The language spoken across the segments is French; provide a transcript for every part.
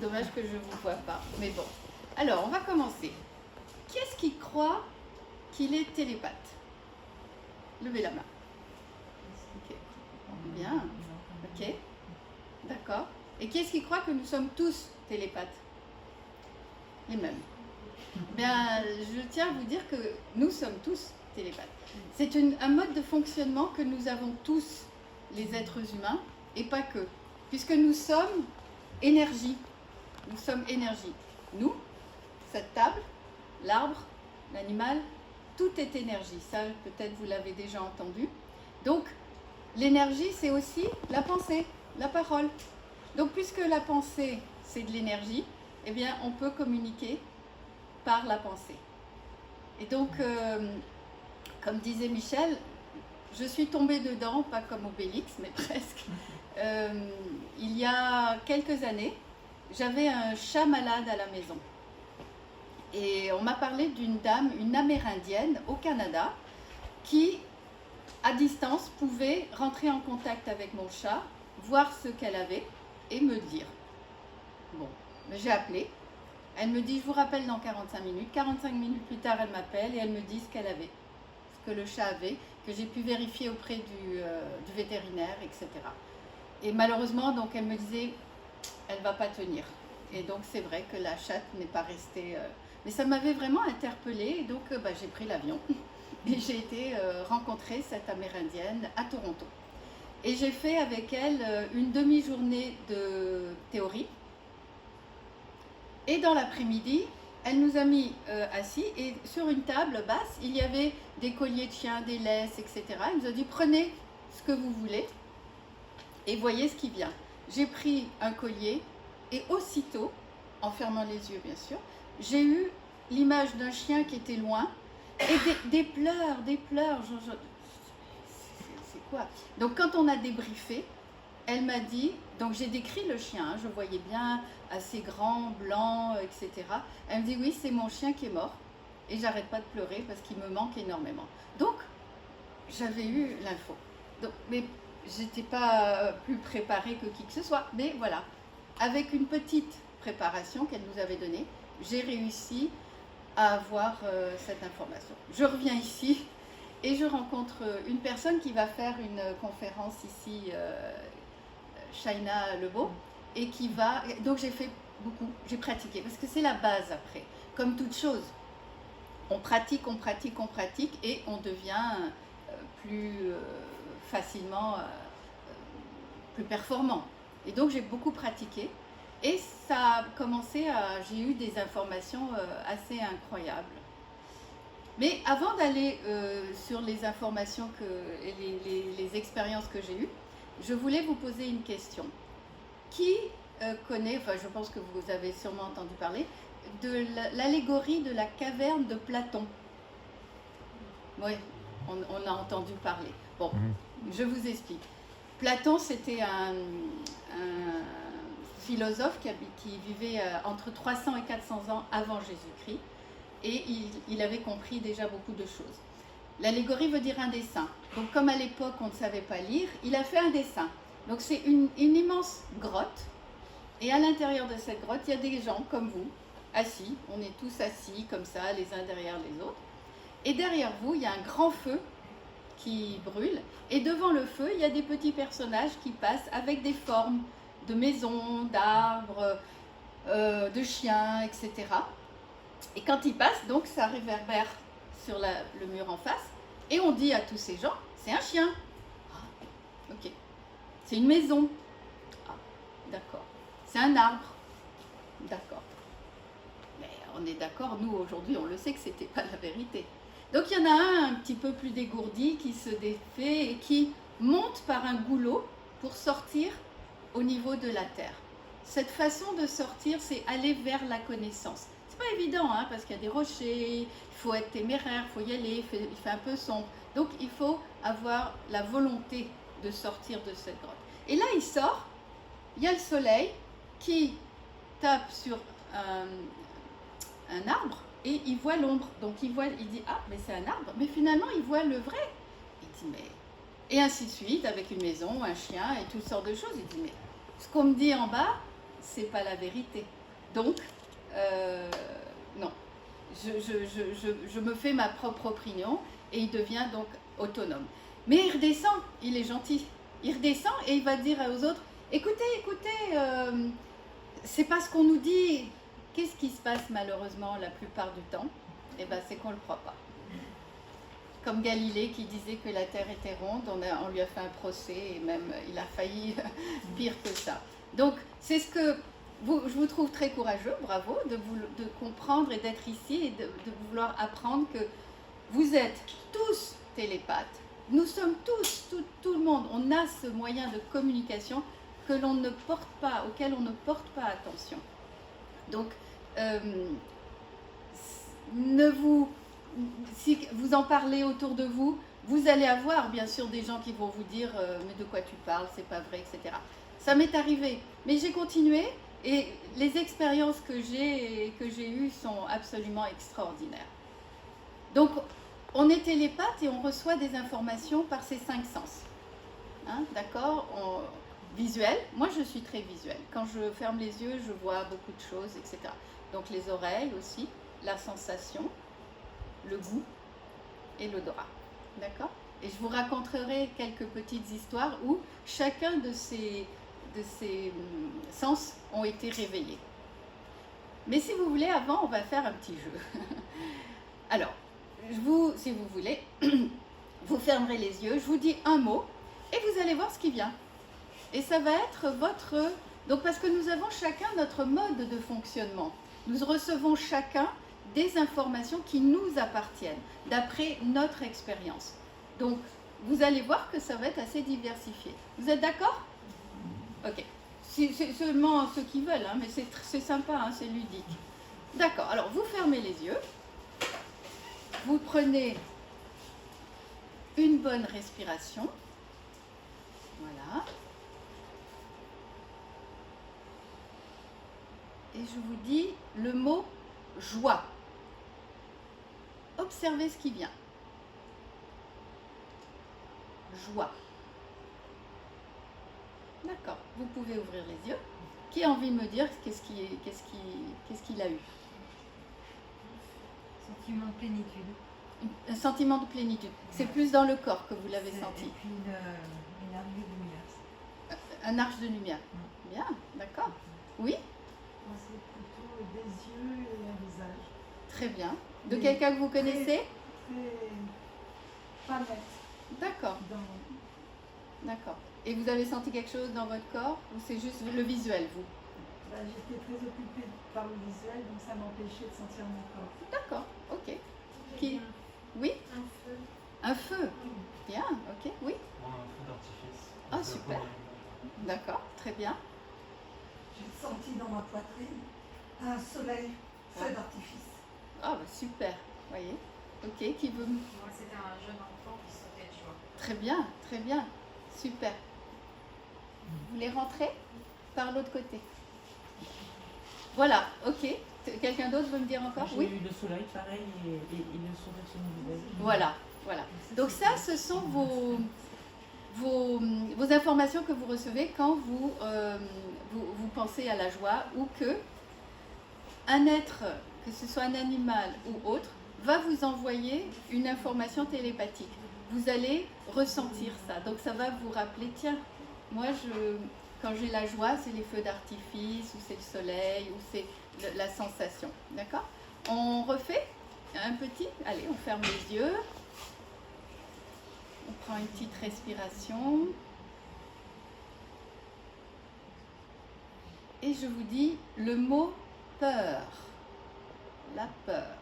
dommage que je ne vous vois pas. Mais bon. Alors, on va commencer. Qui est-ce qui croit qu'il est télépathe? Levez la main. Ok. Bien. Ok. D'accord. Et qui est-ce qui croit que nous sommes tous télépathes? Les mêmes. Bien, je tiens à vous dire que nous sommes tous télépathes. C'est un mode de fonctionnement que nous avons tous, les êtres humains, et pas que. Puisque nous sommes énergie. Nous sommes énergie. Nous, cette table, l'arbre, l'animal, tout est énergie. Ça, peut-être vous l'avez déjà entendu. Donc, l'énergie, c'est aussi la pensée, la parole. Donc, puisque la pensée, c'est de l'énergie, eh bien, on peut communiquer par la pensée. Et donc, comme disait Michel, je suis tombée dedans, pas comme Obélix, mais presque. Il y a quelques années, j'avais un chat malade à la maison. Et on m'a parlé d'une dame, une Amérindienne au Canada, qui, à distance, pouvait rentrer en contact avec mon chat, voir ce qu'elle avait et me dire. Bon, j'ai appelé. Elle me dit, je vous rappelle dans 45 minutes. 45 minutes plus tard, elle m'appelle et elle me dit ce qu'elle avait, ce que le chat avait, que j'ai pu vérifier auprès du vétérinaire, etc. Et malheureusement, donc, elle me disait, elle ne va pas tenir. Et donc, c'est vrai que la chatte n'est pas restée... Mais ça m'avait vraiment interpellée, et donc j'ai pris l'avion. Et j'ai été rencontrer cette Amérindienne à Toronto. Et j'ai fait avec elle une demi-journée de théorie. Et dans l'après-midi, elle nous a mis assis et sur une table basse, il y avait des colliers de chiens, des laisses, etc. Elle nous a dit, prenez ce que vous voulez et voyez ce qui vient. J'ai pris un collier et aussitôt, en fermant les yeux bien sûr, j'ai eu l'image d'un chien qui était loin et des pleurs, c'est quoi? Donc quand on a débriefé, elle m'a dit, donc j'ai décrit le chien, hein, je voyais bien assez grand, blanc, etc. Elle me dit, oui, c'est mon chien qui est mort et j'arrête pas de pleurer parce qu'il me manque énormément. Donc, j'avais eu l'info. Mais j'étais pas plus préparée que qui que ce soit. Mais voilà, avec une petite préparation qu'elle nous avait donnée, j'ai réussi à avoir cette information. Je reviens ici et je rencontre une personne qui va faire une conférence ici, Shaina Lebeau, et qui va... Donc j'ai fait beaucoup, j'ai pratiqué, parce que c'est la base après. Comme toute chose, on pratique, et on devient plus facilement, plus performant. Et donc j'ai beaucoup pratiqué, et ça a commencé à... J'ai eu des informations assez incroyables. Mais avant d'aller sur les informations et les expériences que j'ai eues, je voulais vous poser une question. Qui connaît, enfin je pense que vous avez sûrement entendu parler, de l'allégorie de la caverne de Platon? Oui, on a entendu parler. Bon, je vous explique. Platon, c'était un philosophe qui vivait entre 300 et 400 ans avant Jésus-Christ, et il avait compris déjà beaucoup de choses. L'allégorie veut dire un dessin. Donc comme à l'époque on ne savait pas lire, il a fait un dessin. Donc c'est une immense grotte, et à l'intérieur de cette grotte, il y a des gens comme vous, assis. On est tous assis comme ça, les uns derrière les autres. Et derrière vous, il y a un grand feu qui brûle, et devant le feu, il y a des petits personnages qui passent avec des formes de maisons, d'arbres, de chiens, etc. Et quand ils passent, donc ça réverbère sur le mur en face, et on dit à tous ces gens, c'est un chien. Ah, ok. C'est une maison. Ah, d'accord. C'est un arbre. D'accord. Mais on est d'accord, nous aujourd'hui, on le sait que c'était pas la vérité. Donc il y en a un petit peu plus dégourdi qui se défait et qui monte par un goulot pour sortir au niveau de la terre. Cette façon de sortir, c'est aller vers la connaissance. C'est pas évident, hein, parce qu'il y a des rochers, il faut être téméraire, il faut y aller, il fait un peu sombre. Donc il faut avoir la volonté de sortir de cette grotte. Et là, il sort, il y a le soleil qui tape sur un arbre et il voit l'ombre. Donc il dit, ah, mais c'est un arbre. Mais finalement, il voit le vrai. Il dit, mais... Et ainsi de suite, avec une maison, un chien et toutes sortes de choses. Il dit, mais ce qu'on me dit en bas, c'est pas la vérité. Donc, non. Je me fais ma propre opinion et il devient donc autonome. Mais il redescend, il est gentil. Il redescend et il va dire aux autres, écoutez, c'est pas ce qu'on nous dit. Qu'est-ce qui se passe malheureusement la plupart du temps? Eh bien, c'est qu'on ne le croit pas. Comme Galilée qui disait que la Terre était ronde, on lui a fait un procès et même il a failli pire que ça. Donc, c'est ce que je vous trouve très courageux, bravo, de comprendre et d'être ici et de vouloir apprendre que vous êtes tous télépathes. Nous sommes tous, tout le monde, on a ce moyen de communication que l'on ne porte pas, auquel on ne porte pas attention. Donc, si vous en parlez autour de vous, vous allez avoir bien sûr des gens qui vont vous dire mais de quoi tu parles, c'est pas vrai, etc. Ça m'est arrivé, mais j'ai continué et les expériences que j'ai eues sont absolument extraordinaires. Donc, on est télépathe et on reçoit des informations par ces 5 sens. Hein, d'accord? Visuel, moi je suis très visuelle. Quand je ferme les yeux, je vois beaucoup de choses, etc. Donc les oreilles aussi, la sensation, le goût et l'odorat. D'accord? Et je vous raconterai quelques petites histoires où chacun de ces sens ont été réveillés. Mais si vous voulez, avant, on va faire un petit jeu. Alors, si vous voulez, vous fermerez les yeux, je vous dis un mot et vous allez voir ce qui vient. Et ça va être votre... Donc parce que nous avons chacun notre mode de fonctionnement. Nous recevons chacun des informations qui nous appartiennent, d'après notre expérience. Donc, vous allez voir que ça va être assez diversifié. Vous êtes d'accord? Ok. C'est seulement ceux qui veulent, hein, mais c'est sympa, hein, c'est ludique. D'accord. Alors, vous fermez les yeux. Vous prenez une bonne respiration. Voilà. Et je vous dis le mot joie. Observez ce qui vient. Joie. D'accord. Vous pouvez ouvrir les yeux. Qui a envie de me dire qu'est-ce qu'il a eu? Sentiment de plénitude. Un sentiment de plénitude. C'est plus dans le corps que vous l'avez senti. Et puis une arche de lumière. Un arche de lumière. Bien, d'accord. Oui? Moi, c'est plutôt des yeux et un visage. Très bien. De quelqu'un que vous connaissez? Pas net. D'accord. D'accord. Et vous avez senti quelque chose dans votre corps ou c'est juste le visuel, vous? J'étais très occupée par le visuel, donc ça m'empêchait de sentir mon corps. D'accord, ok. Qui? Oui? Un feu. Un feu? Bien, ok, oui. Moi, un feu d'artifice. Ah, super. D'accord, très bien. J'ai senti dans ma poitrine un soleil, feu d'artifice. Ah, bah, super, voyez. Ok, qui veut... Moi, c'était un jeune enfant qui sautait de joie. Très bien, super. Vous voulez rentrer par l'autre côté? Voilà, ok. Quelqu'un d'autre veut me dire encore? J'ai Oui. eu le soleil, pareil, et le sourire sur mon visage. Voilà. Donc ça, ce sont vos informations que vous recevez quand vous pensez à la joie ou que un être, que ce soit un animal ou autre, va vous envoyer une information télépathique. Vous allez ressentir ça. Donc ça va vous rappeler, tiens, moi quand j'ai la joie, c'est les feux d'artifice, ou c'est le soleil, ou c'est la sensation. D'accord? On refait un petit, allez, on ferme les yeux. On prend une petite respiration. Et je vous dis le mot peur. La peur.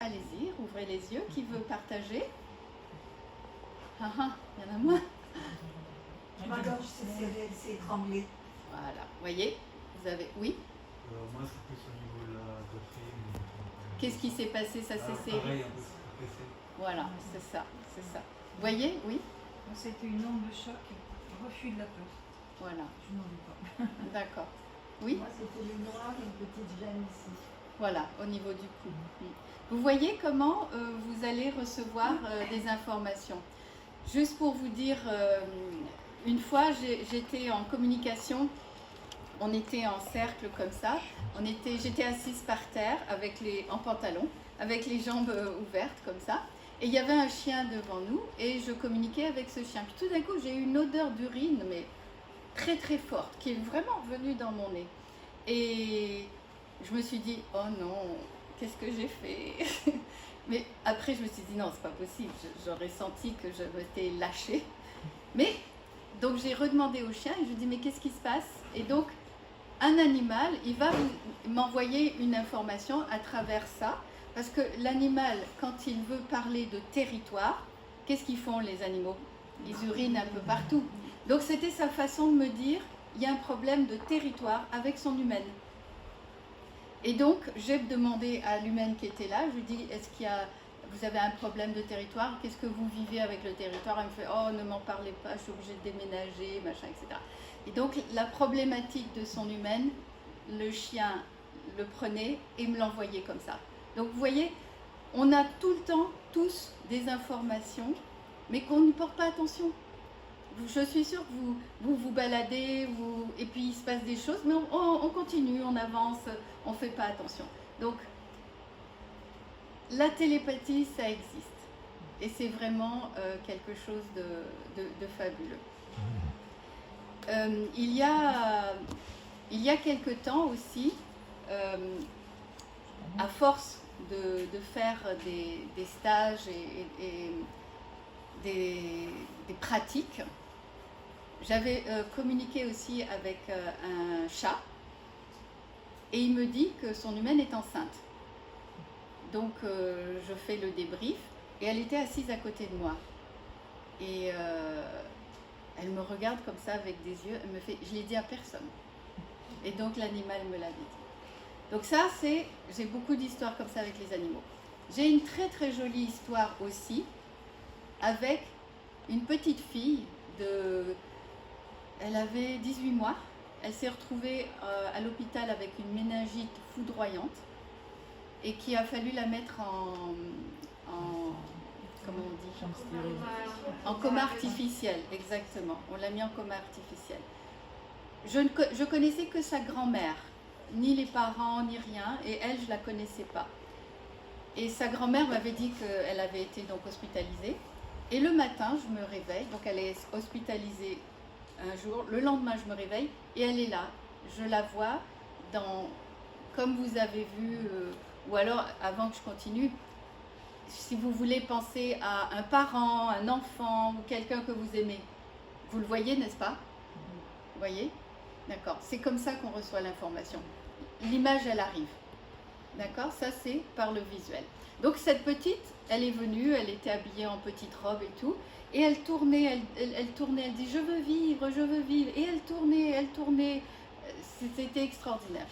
Allez-y, ouvrez les yeux. Qui veut partager? Ah ah, il y en a moins. Ma gorge s'est serrée, elle s'est étranglée. Voilà, voyez, vous avez... Oui? Moi, c'est plus au niveau de la poitrine. Qu'est-ce qui s'est passé? Ça s'est serré? Pareil, un peu stressé. Voilà, c'est ça, c'est ça. Vous voyez? Oui? C'était une onde de choc, refus de la peur. Voilà, Je n'en veux pas. d'accord. Oui? Moi, c'était le noir et une petite gêne ici. Voilà, au niveau du cou. Oui. Vous voyez comment vous allez recevoir des informations. Juste pour vous dire, une fois, j'étais en communication, on était en cercle comme ça, j'étais assise par terre en pantalon, avec les jambes ouvertes comme ça, et il y avait un chien devant nous, et je communiquais avec ce chien. Puis tout d'un coup, j'ai eu une odeur d'urine, mais très très forte, qui est vraiment venue dans mon nez. Et je me suis dit, oh non, qu'est-ce que j'ai fait? Mais après, je me suis dit, non, c'est pas possible, j'aurais senti que je m'étais lâchée. Mais, donc j'ai redemandé au chien, et je lui ai dit, mais qu'est-ce qui se passe? Et donc, un animal, il va m'envoyer une information à travers ça, parce que l'animal, quand il veut parler de territoire, qu'est-ce qu'ils font les animaux? Ils urinent un peu partout. Donc c'était sa façon de me dire, il y a un problème de territoire avec son humaine. Et donc j'ai demandé à l'humaine qui était là, je lui dis, vous avez un problème de territoire, qu'est-ce que vous vivez avec le territoire? Elle me fait, oh ne m'en parlez pas, je suis obligée de déménager, machin, etc. Et donc la problématique de son humaine, le chien le prenait et me l'envoyait comme ça. Donc vous voyez, on a tout le temps tous des informations, mais qu'on n'y porte pas attention. Je suis sûre que vous baladez, et puis il se passe des choses, mais on continue, on avance, on ne fait pas attention. Donc, la télépathie, ça existe. Et c'est vraiment quelque chose de fabuleux. Il y a quelque temps aussi, à force de faire des stages et des pratiques, j'avais communiqué aussi avec un chat et il me dit que son humaine est enceinte. Donc je fais le débrief et elle était assise à côté de moi. Et elle me regarde comme ça avec des yeux, elle me fait, je l'ai dit à personne. Et donc l'animal me l'avait dit. Donc ça, j'ai beaucoup d'histoires comme ça avec les animaux. J'ai une très très jolie histoire aussi avec une petite fille elle avait 18 mois, elle s'est retrouvée à l'hôpital avec une méningite foudroyante et qu'il a fallu la mettre comment on dit? En coma artificiel, exactement. On l'a mis en coma artificiel. Je connaissais que sa grand-mère, ni les parents, ni rien, et elle, je la connaissais pas. Et sa grand-mère m'avait dit qu'elle avait été donc hospitalisée. Et le matin, je me réveille, donc elle est hospitalisée un jour, le lendemain je me réveille et elle est là. Je la vois comme vous avez vu, ou alors avant que je continue, si vous voulez penser à un parent, un enfant ou quelqu'un que vous aimez, vous le voyez, n'est-ce pas? Vous voyez? D'accord, c'est comme ça qu'on reçoit l'information. L'image, elle arrive. D'accord? Ça, c'est par le visuel. Donc cette petite, elle est venue, elle était habillée en petite robe et tout, et elle tournait, elle tournait, elle dit je veux vivre, et elle tournait, c'était extraordinaire.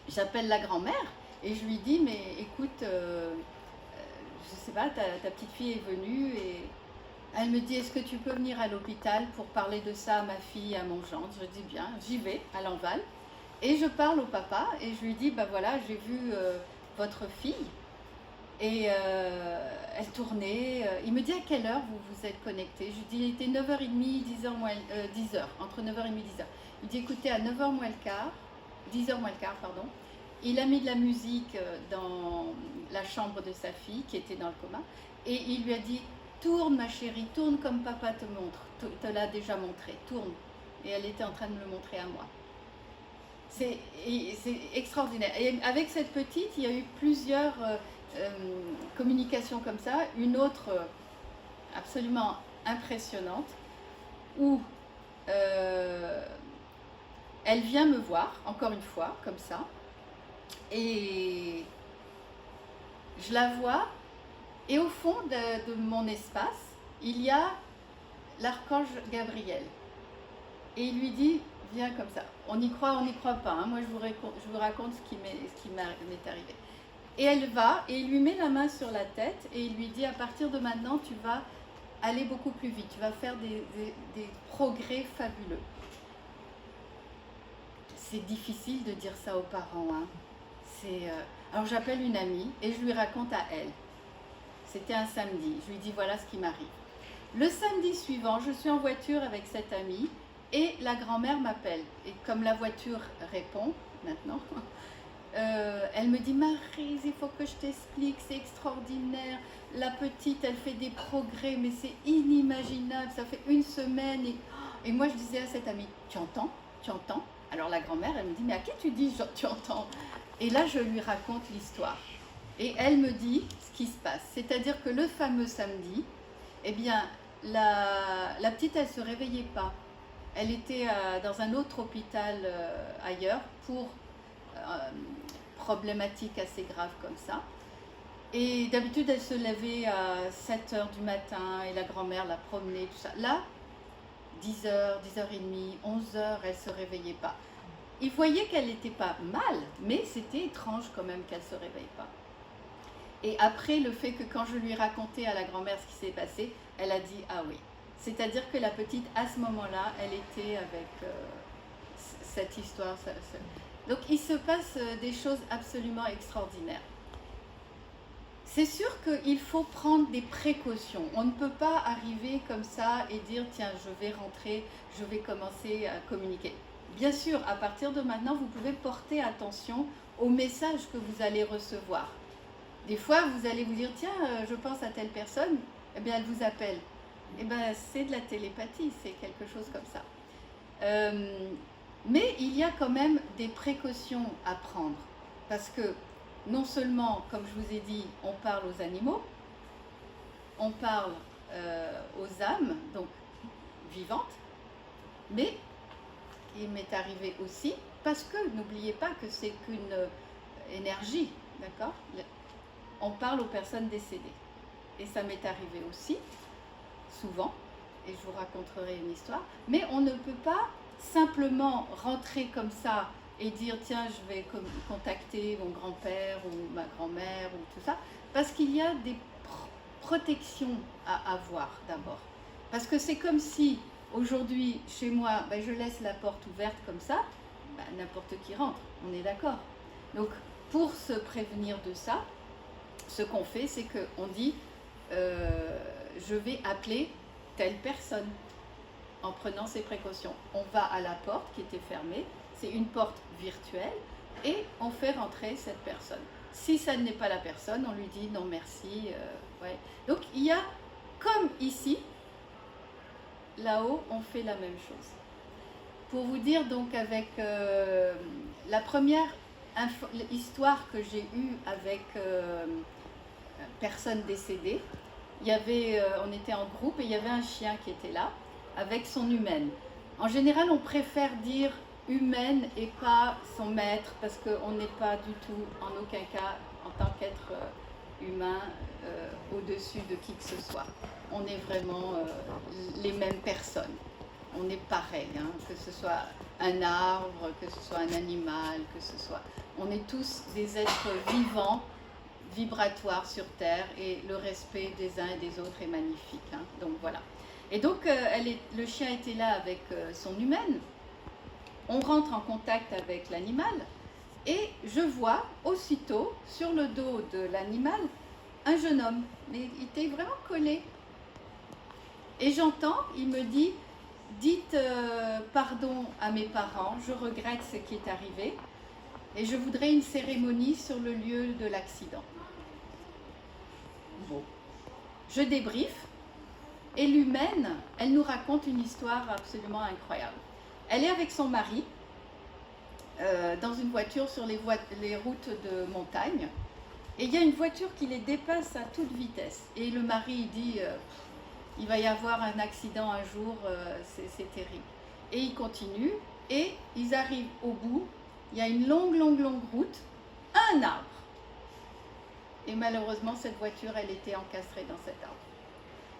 J'appelle la grand-mère et je lui dis mais écoute, je sais pas, ta petite fille est venue et elle me dit est-ce que tu peux venir à l'hôpital pour parler de ça à ma fille, à mon gendre? Je dis bien, j'y vais à Lanval et je parle au papa et je lui dis bah voilà, j'ai vu votre fille. Et elle tournait, il me dit à quelle heure vous vous êtes connecté? Je lui dis il était 9h30, 10h, entre 9h30 et 10h. Il dit écoutez à 9h moins le quart, 10h moins le quart pardon, il a mis de la musique dans la chambre de sa fille qui était dans le coma et il lui a dit tourne ma chérie, tourne comme papa te montre, te l'a déjà montré, tourne. Et elle était en train de me le montrer à moi. C'est extraordinaire. Et avec cette petite, il y a eu plusieurs communication comme ça, une autre absolument impressionnante où elle vient me voir, encore une fois, comme ça, et je la vois, et au fond de mon espace, il y a l'archange Gabriel. Et il lui dit, viens comme ça. On y croit pas. Hein. Moi, je vous raconte ce qui m'est arrivé. Et elle va, et il lui met la main sur la tête, et il lui dit, à partir de maintenant, tu vas aller beaucoup plus vite, tu vas faire des progrès fabuleux. C'est difficile de dire ça aux parents. Hein. Alors j'appelle une amie, et je lui raconte à elle. C'était un samedi, je lui dis, voilà ce qui m'arrive. Le samedi suivant, je suis en voiture avec cette amie et la grand-mère m'appelle. Et comme la voiture répond maintenant, elle me dit: Maryse, il faut que je t'explique, c'est extraordinaire. La petite, elle fait des progrès, mais c'est inimaginable. Ça fait une semaine. Et moi, je disais à cette amie: tu entends? Tu entends? Alors la grand-mère, elle me dit: mais à qui tu dis tu entends? Et là, je lui raconte l'histoire. Et elle me dit ce qui se passe. C'est-à-dire que le fameux samedi, eh bien, la petite, elle ne se réveillait pas. Elle était dans un autre hôpital ailleurs pour problématiques assez graves comme ça. Et d'habitude, elle se levait à 7 h du matin et la grand-mère la promenait, tout ça. Là, 10 h, 10 h30, 11 h, elle ne se réveillait pas. Il voyait qu'elle n'était pas mal, mais c'était étrange quand même qu'elle ne se réveille pas. Et après, le fait que quand je lui racontais à la grand-mère ce qui s'est passé, elle a dit: ah oui. C'est-à-dire que la petite, à ce moment-là, elle était avec cette histoire. Donc il se passe des choses absolument extraordinaires. C'est sûr qu'il faut prendre des précautions. On ne peut pas arriver comme ça et dire: tiens, je vais rentrer, je vais commencer à communiquer. Bien sûr, à partir de maintenant, vous pouvez porter attention aux messages que vous allez recevoir. Des fois, vous allez vous dire: tiens, je pense à telle personne, eh bien, elle vous appelle. Eh bien, c'est de la télépathie, c'est quelque chose comme ça. Mais il y a quand même des précautions à prendre. Parce que non seulement, comme je vous ai dit, on parle aux animaux, on parle aux âmes, donc vivantes, mais il m'est arrivé aussi, parce que n'oubliez pas que c'est qu'une énergie, d'accord? On parle aux personnes décédées. Et ça m'est arrivé aussi, souvent, et je vous raconterai une histoire, mais on ne peut pas simplement rentrer comme ça et dire: tiens, je vais contacter mon grand-père ou ma grand-mère ou tout ça, parce qu'il y a des protections à avoir d'abord. Parce que c'est comme si, aujourd'hui, chez moi, ben, je laisse la porte ouverte comme ça, ben, n'importe qui rentre, on est d'accord. Donc, pour se prévenir de ça, ce qu'on fait, c'est qu'on dit: je vais appeler telle personne, en prenant ces précautions. On va à la porte qui était fermée, c'est une porte virtuelle, et on fait rentrer cette personne. Si ça n'est pas la personne, on lui dit: non merci. Ouais. Donc il y a, comme ici, là-haut, on fait la même chose. Pour vous dire, donc, avec la première histoire que j'ai eue avec personne décédée, il y avait, on était en groupe et il y avait un chien qui était là avec son humaine. En général, on préfère dire humaine et pas son maître, parce qu'on n'est pas du tout, en aucun cas, en tant qu'être humain, au-dessus de qui que ce soit. On est vraiment les mêmes personnes. On est pareil, hein, que ce soit un arbre, que ce soit un animal, que ce soit... On est tous des êtres vivants, vibratoires sur Terre, et le respect des uns et des autres est magnifique. Hein, donc voilà. Et donc, le chien était là avec son humaine. On rentre en contact avec l'animal et je vois aussitôt sur le dos de l'animal un jeune homme, mais il était vraiment collé. Et j'entends, il me dit: dites pardon à mes parents, je regrette ce qui est arrivé et je voudrais une cérémonie sur le lieu de l'accident. Bon, je débriefe. Et l'humaine, elle nous raconte une histoire absolument incroyable. Elle est avec son mari dans une voiture sur les routes de montagne. Et il y a une voiture qui les dépasse à toute vitesse. Et le mari dit: il va y avoir un accident un jour, c'est terrible. Et il continue et ils arrivent au bout. Il y a une longue route, un arbre. Et malheureusement, cette voiture, elle était encastrée dans cet arbre.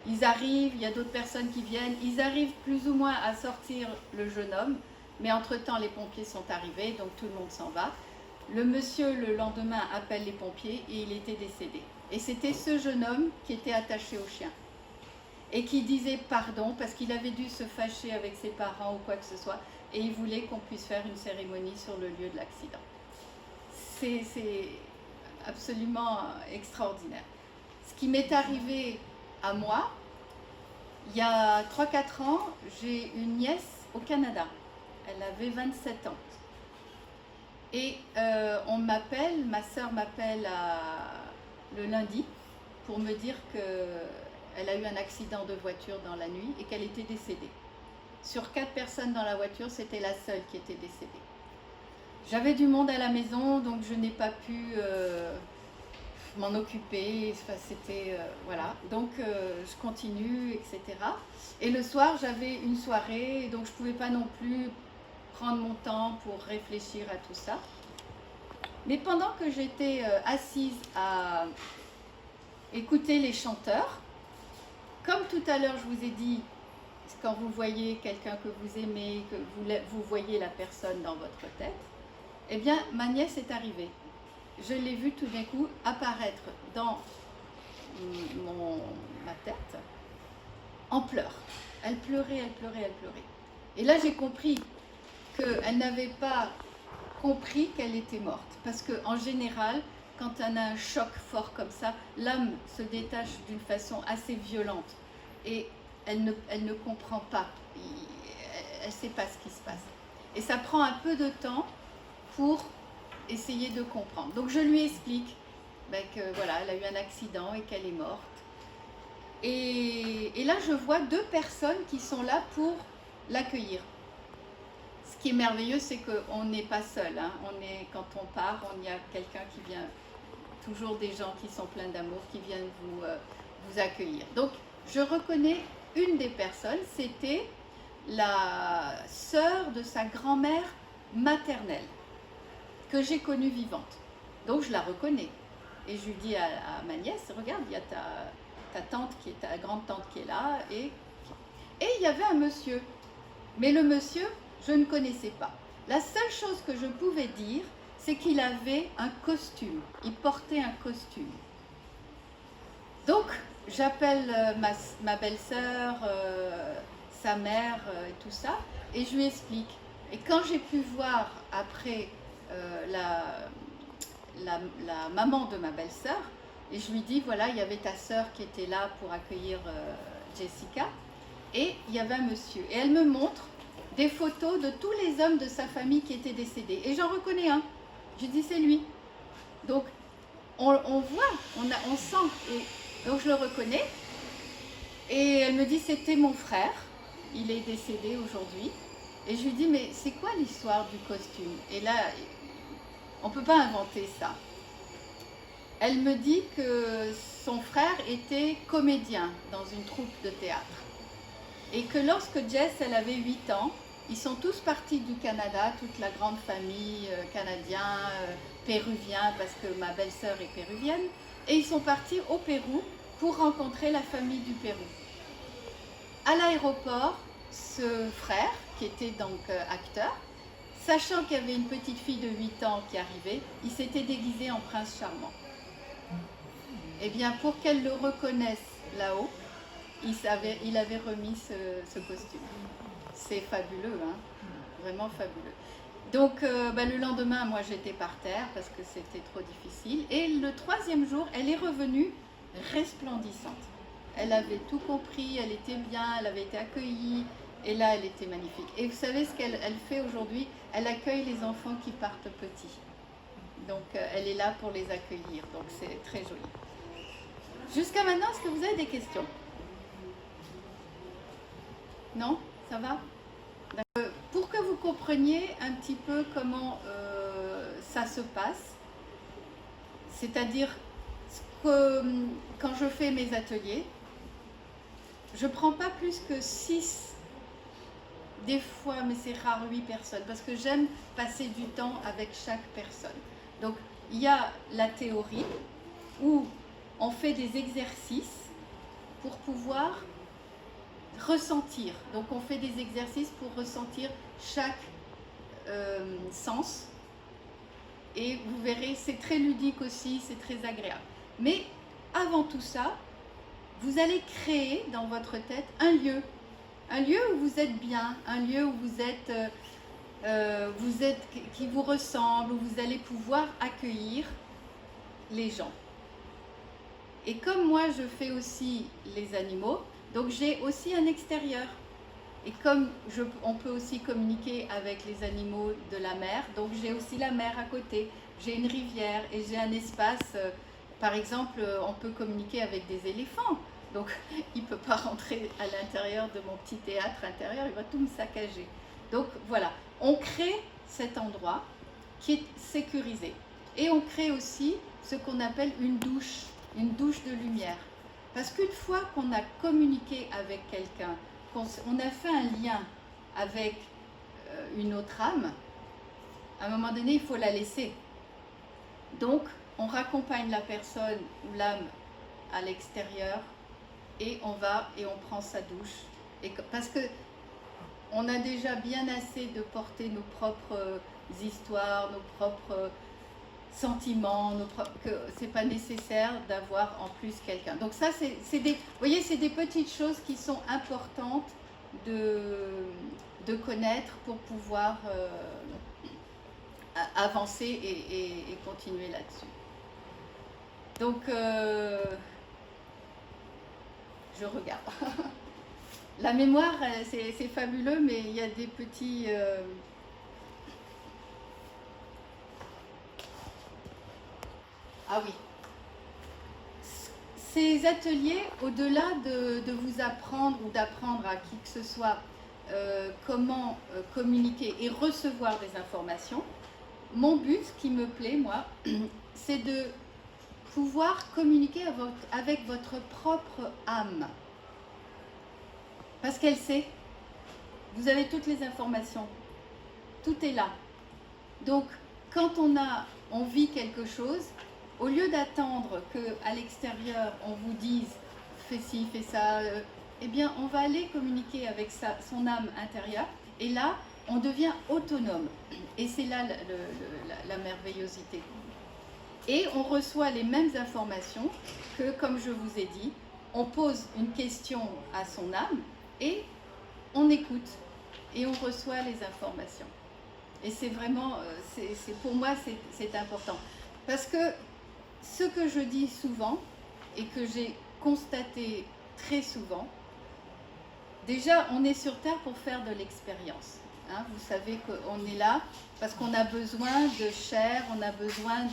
Ils arrivent, il y a d'autres personnes qui viennent, ils arrivent plus ou moins à sortir le jeune homme, mais entre-temps les pompiers sont arrivés, donc tout le monde s'en va. Le monsieur, le lendemain, appelle les pompiers et il était décédé. Et c'était ce jeune homme qui était attaché au chien et qui disait pardon parce qu'il avait dû se fâcher avec ses parents ou quoi que ce soit, et il voulait qu'on puisse faire une cérémonie sur le lieu de l'accident. C'est absolument extraordinaire. Ce qui m'est arrivé à moi, Il y a 3-4 ans, j'ai une nièce au Canada. Elle avait 27 ans. Et on m'appelle, ma sœur m'appelle le lundi pour me dire qu'elle a eu un accident de voiture dans la nuit et qu'elle était décédée. Sur 4 personnes dans la voiture, c'était la seule qui était décédée. J'avais du monde à la maison, donc je n'ai pas pu m'en occuper. Enfin, c'était voilà. Donc je continue, etc. Et le soir, j'avais une soirée, donc je ne pouvais pas non plus prendre mon temps pour réfléchir à tout ça. Mais pendant que j'étais assise à écouter les chanteurs, comme tout à l'heure je vous ai dit, quand vous voyez quelqu'un que vous aimez, que vous voyez la personne dans votre tête, eh bien ma nièce est arrivée. Je l'ai vue tout d'un coup apparaître dans ma tête en pleurs. Elle pleurait, elle pleurait, elle pleurait. Et là j'ai compris qu'elle n'avait pas compris qu'elle était morte. Parce qu'en général, quand on a un choc fort comme ça, l'âme se détache d'une façon assez violente. Et elle ne comprend pas. Elle ne sait pas ce qui se passe. Et ça prend un peu de temps pour essayer de comprendre. Donc je lui explique que voilà, elle a eu un accident et qu'elle est morte. Et là, je vois 2 personnes qui sont là pour l'accueillir. Ce qui est merveilleux, c'est qu'on n'est pas seul. Hein. Quand on part, il y a quelqu'un qui vient, toujours des gens qui sont pleins d'amour, qui viennent vous accueillir. Donc, je reconnais une des personnes, c'était la sœur de sa grand-mère maternelle, que j'ai connue vivante. Donc, je la reconnais. Et je lui dis à ma nièce, regarde, il y a ta tante, ta grande-tante qui est là. Et il y avait un monsieur. Mais le monsieur, je ne connaissais pas. La seule chose que je pouvais dire, c'est qu'il avait un costume. Il portait un costume. Donc, j'appelle ma belle-sœur, sa mère et tout ça, et je lui explique. Et quand j'ai pu voir après la maman de ma belle-sœur, et je lui dis, voilà, il y avait ta sœur qui était là pour accueillir Jessica, et il y avait un monsieur. Et elle me montre des photos de tous les hommes de sa famille qui étaient décédés. Et j'en reconnais un. Je dis, c'est lui. Donc, on voit, on sent. Et donc, je le reconnais. Et elle me dit, c'était mon frère. Il est décédé aujourd'hui. Et je lui dis, mais c'est quoi l'histoire du costume? Et là, on ne peut pas inventer ça. Elle me dit que son frère était comédien dans une troupe de théâtre. Et que lorsque Jess, elle avait 8 ans, ils sont tous partis du Canada, toute la grande famille canadien, péruvien, parce que ma belle-sœur est péruvienne, et ils sont partis au Pérou pour rencontrer la famille du Pérou. À l'aéroport, ce frère, qui était donc acteur, sachant qu'il y avait une petite fille de 8 ans qui arrivait, il s'était déguisé en prince charmant. Eh bien, pour qu'elle le reconnaisse là-haut, il avait remis ce costume. C'est fabuleux, hein, vraiment fabuleux. Donc, le lendemain, moi, j'étais par terre parce que c'était trop difficile. Et le 3e jour, elle est revenue resplendissante. Elle avait tout compris, elle était bien, elle avait été accueillie. Et là, elle était magnifique. Et vous savez ce qu'elle fait aujourd'hui? Elle accueille les enfants qui partent petits. Donc, elle est là pour les accueillir. Donc, c'est très joli. Jusqu'à maintenant, est-ce que vous avez des questions? Non? Ça va? Pour que vous compreniez un petit peu comment ça se passe, c'est-à-dire que quand je fais mes ateliers, je ne prends pas plus que 6, des fois, mais c'est rare, 8 personnes, parce que j'aime passer du temps avec chaque personne. Donc, il y a la théorie où on fait des exercices pour pouvoir ressentir. Donc on fait des exercices pour ressentir chaque sens. Et vous verrez, c'est très ludique aussi, c'est très agréable. Mais avant tout ça, vous allez créer dans votre tête un lieu où vous êtes bien, un lieu où vous êtes qui vous ressemble, où vous allez pouvoir accueillir les gens. Et comme moi je fais aussi les animaux, Donc j'ai aussi un extérieur. Et comme on peut aussi communiquer avec les animaux de la mer, donc j'ai aussi la mer à côté. J'ai une rivière et j'ai un espace. Par exemple, on peut communiquer avec des éléphants. Donc il ne peut pas rentrer à l'intérieur de mon petit théâtre intérieur, il va tout me saccager. Donc voilà, on crée cet endroit qui est sécurisé. Et on crée aussi ce qu'on appelle une douche de lumière. Parce qu'une fois qu'on a communiqué avec quelqu'un, on a fait un lien avec une autre âme, à un moment donné, il faut la laisser. Donc, on raccompagne la personne ou l'âme à l'extérieur et on va et on prend sa douche. Parce que on a déjà bien assez de porter nos propres histoires, nos propres sentiments, que c'est pas nécessaire d'avoir en plus quelqu'un. Donc ça, c'est des, vous voyez, c'est des petites choses qui sont importantes de connaître pour pouvoir avancer et continuer là-dessus. Donc, je regarde. La mémoire, c'est fabuleux, mais il y a des petits... Ah oui. Ces ateliers, au-delà de vous apprendre ou d'apprendre à qui que ce soit comment communiquer et recevoir des informations, mon but, ce qui me plaît, moi, c'est de pouvoir communiquer avec votre propre âme. Parce qu'elle sait, vous avez toutes les informations, tout est là. Donc, quand on vit quelque chose, au lieu d'attendre qu'à l'extérieur, on vous dise « fais ci, fais ça », eh bien, on va aller communiquer avec son âme intérieure. Et là, on devient autonome. Et c'est là la merveillosité. Et on reçoit les mêmes informations que, comme je vous ai dit, on pose une question à son âme et on écoute. Et on reçoit les informations. Et c'est vraiment, pour moi, c'est important. Parce que ce que je dis souvent et que j'ai constaté très souvent, déjà, on est sur Terre pour faire de l'expérience. Hein, vous savez qu'on est là parce qu'on a besoin de chair, on a besoin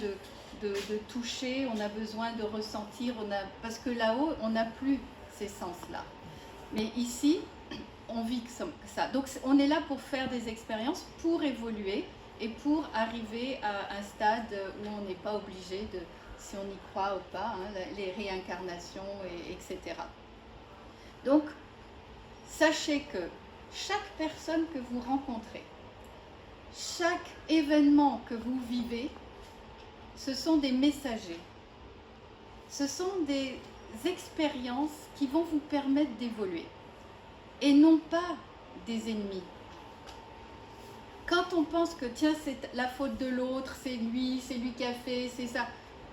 de toucher, on a besoin de ressentir, parce que là-haut, on n'a plus ces sens-là. Mais ici, on vit que ça. Donc, on est là pour faire des expériences, pour évoluer et pour arriver à un stade où on n'est pas obligé de, si on y croit ou pas, hein, les réincarnations, etc. Donc, sachez que chaque personne que vous rencontrez, chaque événement que vous vivez, ce sont des messagers. Ce sont des expériences qui vont vous permettre d'évoluer et non pas des ennemis. Quand on pense que tiens, c'est la faute de l'autre, c'est lui qui a fait, c'est ça,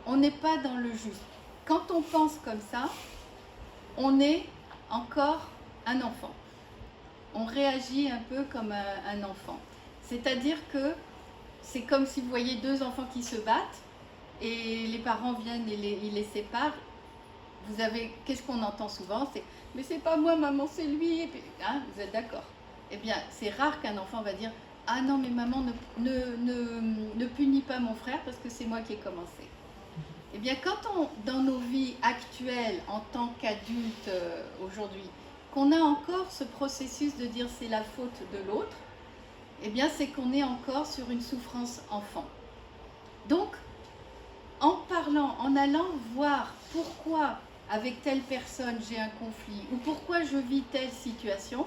on n'est pas dans le juste. Quand on pense comme ça, on est encore un enfant. On réagit un peu comme un enfant. C'est-à-dire que c'est comme si vous voyez deux enfants qui se battent et les parents viennent et ils les séparent. Vous avez, qu'est-ce qu'on entend souvent? C'est « mais c'est pas moi maman, c'est lui ». Et puis, hein, vous êtes d'accord? Eh bien, c'est rare qu'un enfant va dire « ah non mais maman ne punit pas mon frère parce que c'est moi qui ai commencé ». Eh bien, quand dans nos vies actuelles, en tant qu'adultes aujourd'hui, qu'on a encore ce processus de dire c'est la faute de l'autre, eh bien c'est qu'on est encore sur une souffrance enfant. Donc, en parlant, en allant voir pourquoi avec telle personne j'ai un conflit ou pourquoi je vis telle situation,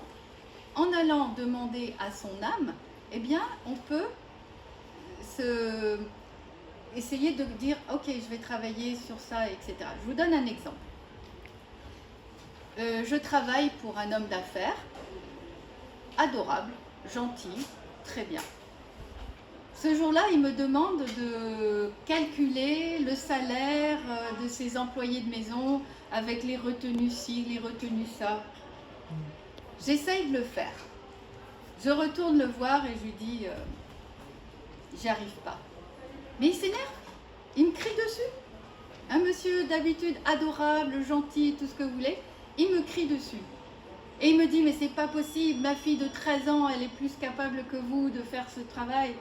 en allant demander à son âme, eh bien on peut essayer de dire ok, je vais travailler sur ça, etc. Je vous donne un exemple. Je travaille pour un homme d'affaires, adorable, gentil, très bien. Ce jour-là, il me demande de calculer le salaire de ses employés de maison avec les retenues ci, les retenues ça. J'essaye de le faire. Je retourne le voir et je lui dis j'y arrive pas. Mais il s'énerve, il me crie dessus. Un monsieur d'habitude adorable, gentil, tout ce que vous voulez. il me crie dessus. Et il me dit, mais c'est pas possible, ma fille de 13 ans, elle est plus capable que vous de faire ce travail.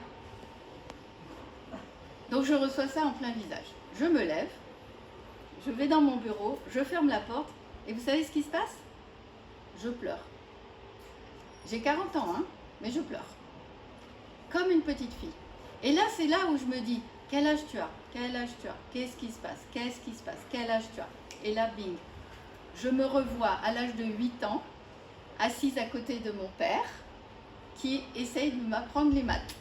Donc je reçois ça en plein visage. Je me lève, je vais dans mon bureau, je ferme la porte, et vous savez ce qui se passe? Je pleure. J'ai 40 ans, hein, mais je pleure. Comme une petite fille. Et là, c'est là où je me dis, quel âge tu as? Quel âge tu as? Qu'est-ce qui se passe? Qu'est-ce qui se passe? Quel âge tu as? Et là, bing, je me revois à l'âge de 8 ans, assise à côté de mon père, qui essaye de m'apprendre les maths.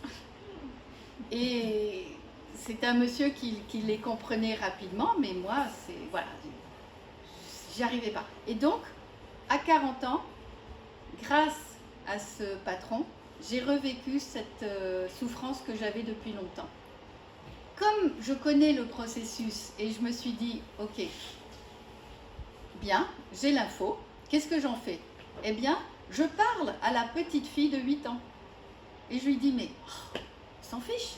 Et c'est un monsieur qui les comprenait rapidement, mais moi, voilà, j'y arrivais pas. Et donc, à 40 ans, grâce à ce patron, j'ai revécu cette souffrance que j'avais depuis longtemps. Comme je connais le processus et je me suis dit, ok, bien, j'ai l'info, qu'est-ce que j'en fais? Eh bien, je parle à la petite fille de 8 ans. Et je lui dis, mais s'en fiche.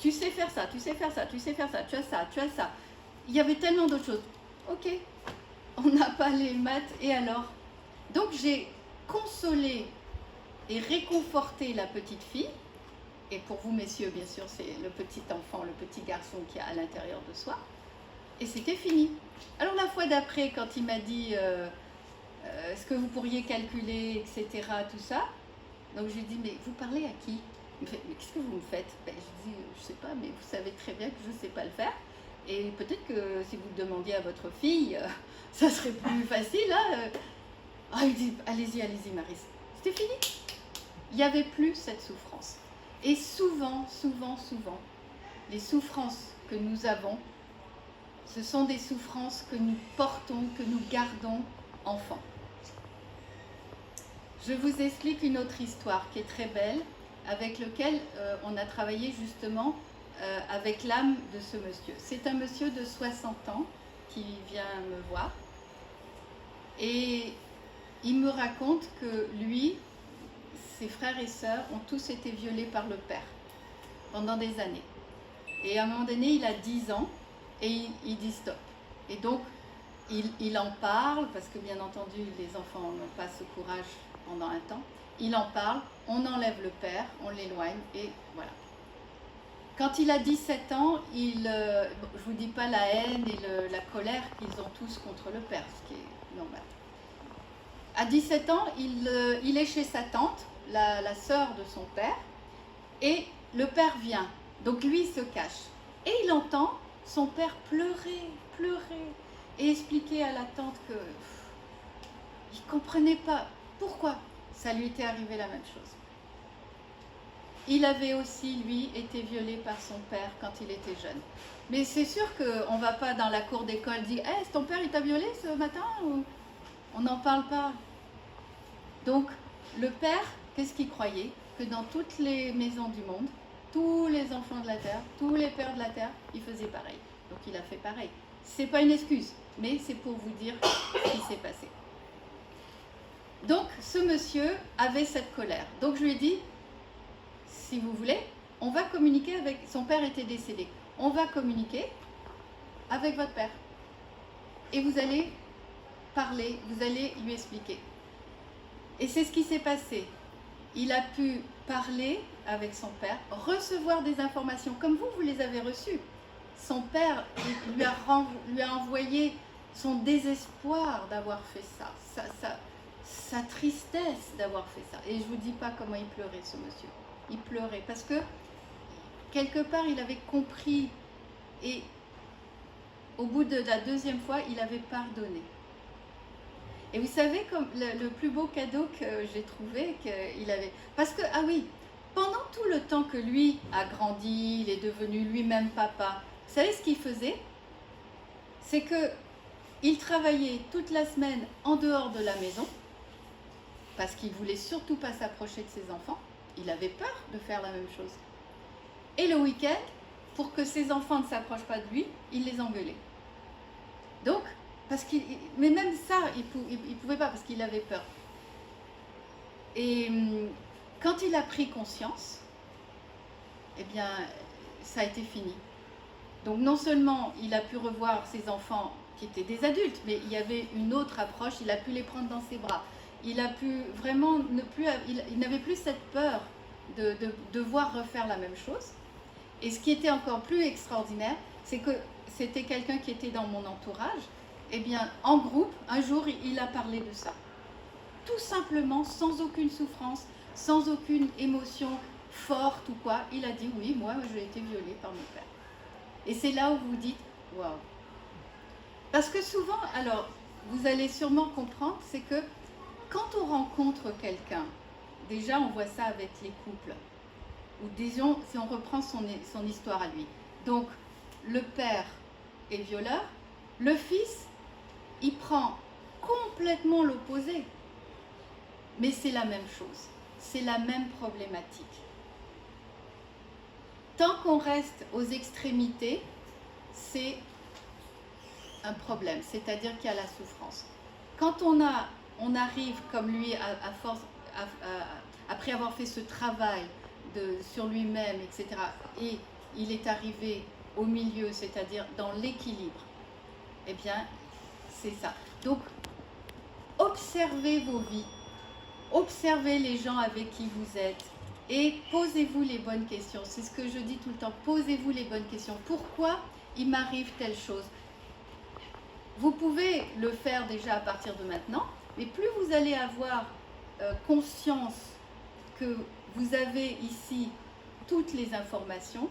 Tu sais faire ça, tu sais faire ça, tu sais faire ça, tu as ça, tu as ça. Il y avait tellement d'autres choses. Ok, on n'a pas les maths, et alors? Donc j'ai consolé et réconforté la petite fille. Et pour vous, messieurs, bien sûr, c'est le petit enfant, le petit garçon qui est à l'intérieur de soi. Et c'était fini. Alors la fois d'après, quand il m'a dit est-ce que vous pourriez calculer, etc., tout ça, donc je lui ai dit, mais vous parlez à qui? Il me fait, mais qu'est-ce que vous me faites? Je dis, je sais pas, mais vous savez très bien que je ne sais pas le faire. Et peut-être que si vous le demandiez à votre fille, ça serait plus facile. Hein. Ah, il dit, allez-y, allez-y, Maryse. C'était fini. Il n'y avait plus cette souffrance. Et souvent, les souffrances que nous avons, ce sont des souffrances que nous portons, que nous gardons enfants. Je vous explique une autre histoire qui est très belle, avec laquelle on a travaillé justement avec l'âme de ce monsieur. C'est un monsieur de 60 ans qui vient me voir et il me raconte que lui, ses frères et sœurs ont tous été violés par le père pendant des années. Et à un moment donné, il a 10 ans et il dit stop. Et donc, il en parle, parce que bien entendu, les enfants n'ont pas ce courage pendant un temps. Il en parle, on enlève le père, on l'éloigne et voilà. Quand il a 17 ans, je ne vous dis pas la haine et la colère qu'ils ont tous contre le père, ce qui est normal. À 17 ans, il est chez sa tante, la sœur de son père, et le père vient. Donc lui, il se cache. Et il entend son père pleurer, et expliquer à la tante que il ne comprenait pas pourquoi ça lui était arrivé la même chose. Il avait aussi, lui, été violé par son père quand il était jeune. Mais c'est sûr qu'on ne va pas dans la cour d'école dire hey, « ton père il t'a violé ce matin ?» On n'en parle pas. Donc, le père, qu'est-ce qu'il croyait? Que dans toutes les maisons du monde, tous les enfants de la terre, tous les pères de la terre, ils faisaient pareil. Donc, il a fait pareil. C'est pas une excuse, mais c'est pour vous dire ce qui s'est passé. Donc, ce monsieur avait cette colère. Donc, je lui ai dit, si vous voulez, on va communiquer avec... Son père était décédé. On va communiquer avec votre père. Et vous allez parler, vous allez lui expliquer. Et c'est ce qui s'est passé. Il a pu parler avec son père, recevoir des informations comme vous les avez reçues. Son père lui a envoyé son désespoir d'avoir fait ça, sa tristesse d'avoir fait ça. Et je ne vous dis pas comment il pleurait, ce monsieur. Il pleurait parce que, quelque part, il avait compris et au bout de la deuxième fois, il avait pardonné. Et vous savez, comme le plus beau cadeau que j'ai trouvé qu'il avait... Parce que, ah oui, pendant tout le temps que lui a grandi, il est devenu lui-même papa, vous savez ce qu'il faisait? C'est qu'il travaillait toute la semaine en dehors de la maison, parce qu'il ne voulait surtout pas s'approcher de ses enfants. Il avait peur de faire la même chose. Et le week-end, pour que ses enfants ne s'approchent pas de lui, il les engueulait. Donc, mais même ça, il pouvait pas parce qu'il avait peur. Et quand il a pris conscience, eh bien, ça a été fini. Donc non seulement il a pu revoir ses enfants qui étaient des adultes, mais il y avait une autre approche, il a pu les prendre dans ses bras. Il a pu vraiment ne plus, il n'avait plus cette peur de devoir refaire la même chose. Et ce qui était encore plus extraordinaire, c'est que c'était quelqu'un qui était dans mon entourage. Eh bien, en groupe, un jour, il a parlé de ça. Tout simplement, sans aucune souffrance, sans aucune émotion forte ou quoi. Il a dit, oui, moi, j'ai été violée par mon père. Et c'est là où vous dites, waouh. Parce que souvent, alors, vous allez sûrement comprendre, c'est que quand on rencontre quelqu'un, déjà on voit ça avec les couples, ou disons, si on reprend son histoire à lui. Donc, le père est violeur, le fils, il prend complètement l'opposé. Mais c'est la même chose, c'est la même problématique. Tant qu'on reste aux extrémités, c'est un problème, c'est-à-dire qu'il y a la souffrance. Quand on arrive comme lui, après avoir fait ce travail sur lui-même, etc., et il est arrivé au milieu, c'est-à-dire dans l'équilibre, eh bien, c'est ça. Donc, observez vos vies, observez les gens avec qui vous êtes et posez-vous les bonnes questions. C'est ce que je dis tout le temps, posez-vous les bonnes questions. Pourquoi il m'arrive telle chose? Vous pouvez le faire déjà à partir de maintenant, mais plus vous allez avoir conscience que vous avez ici toutes les informations,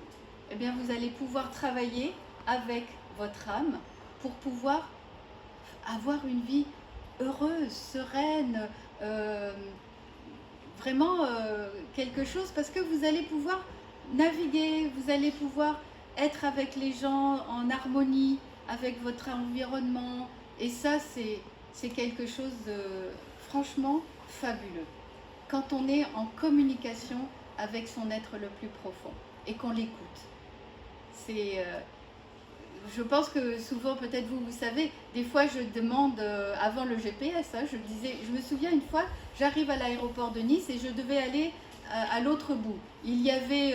eh bien vous allez pouvoir travailler avec votre âme pour pouvoir avoir une vie heureuse, sereine, vraiment quelque chose, parce que vous allez pouvoir naviguer, vous allez pouvoir être avec les gens en harmonie, avec votre environnement, et ça c'est quelque chose de franchement fabuleux. Quand on est en communication avec son être le plus profond et qu'on l'écoute. Je pense que souvent, peut-être vous savez, des fois je demande avant le GPS, hein, je me souviens une fois, j'arrive à l'aéroport de Nice et je devais aller à l'autre bout. Il y avait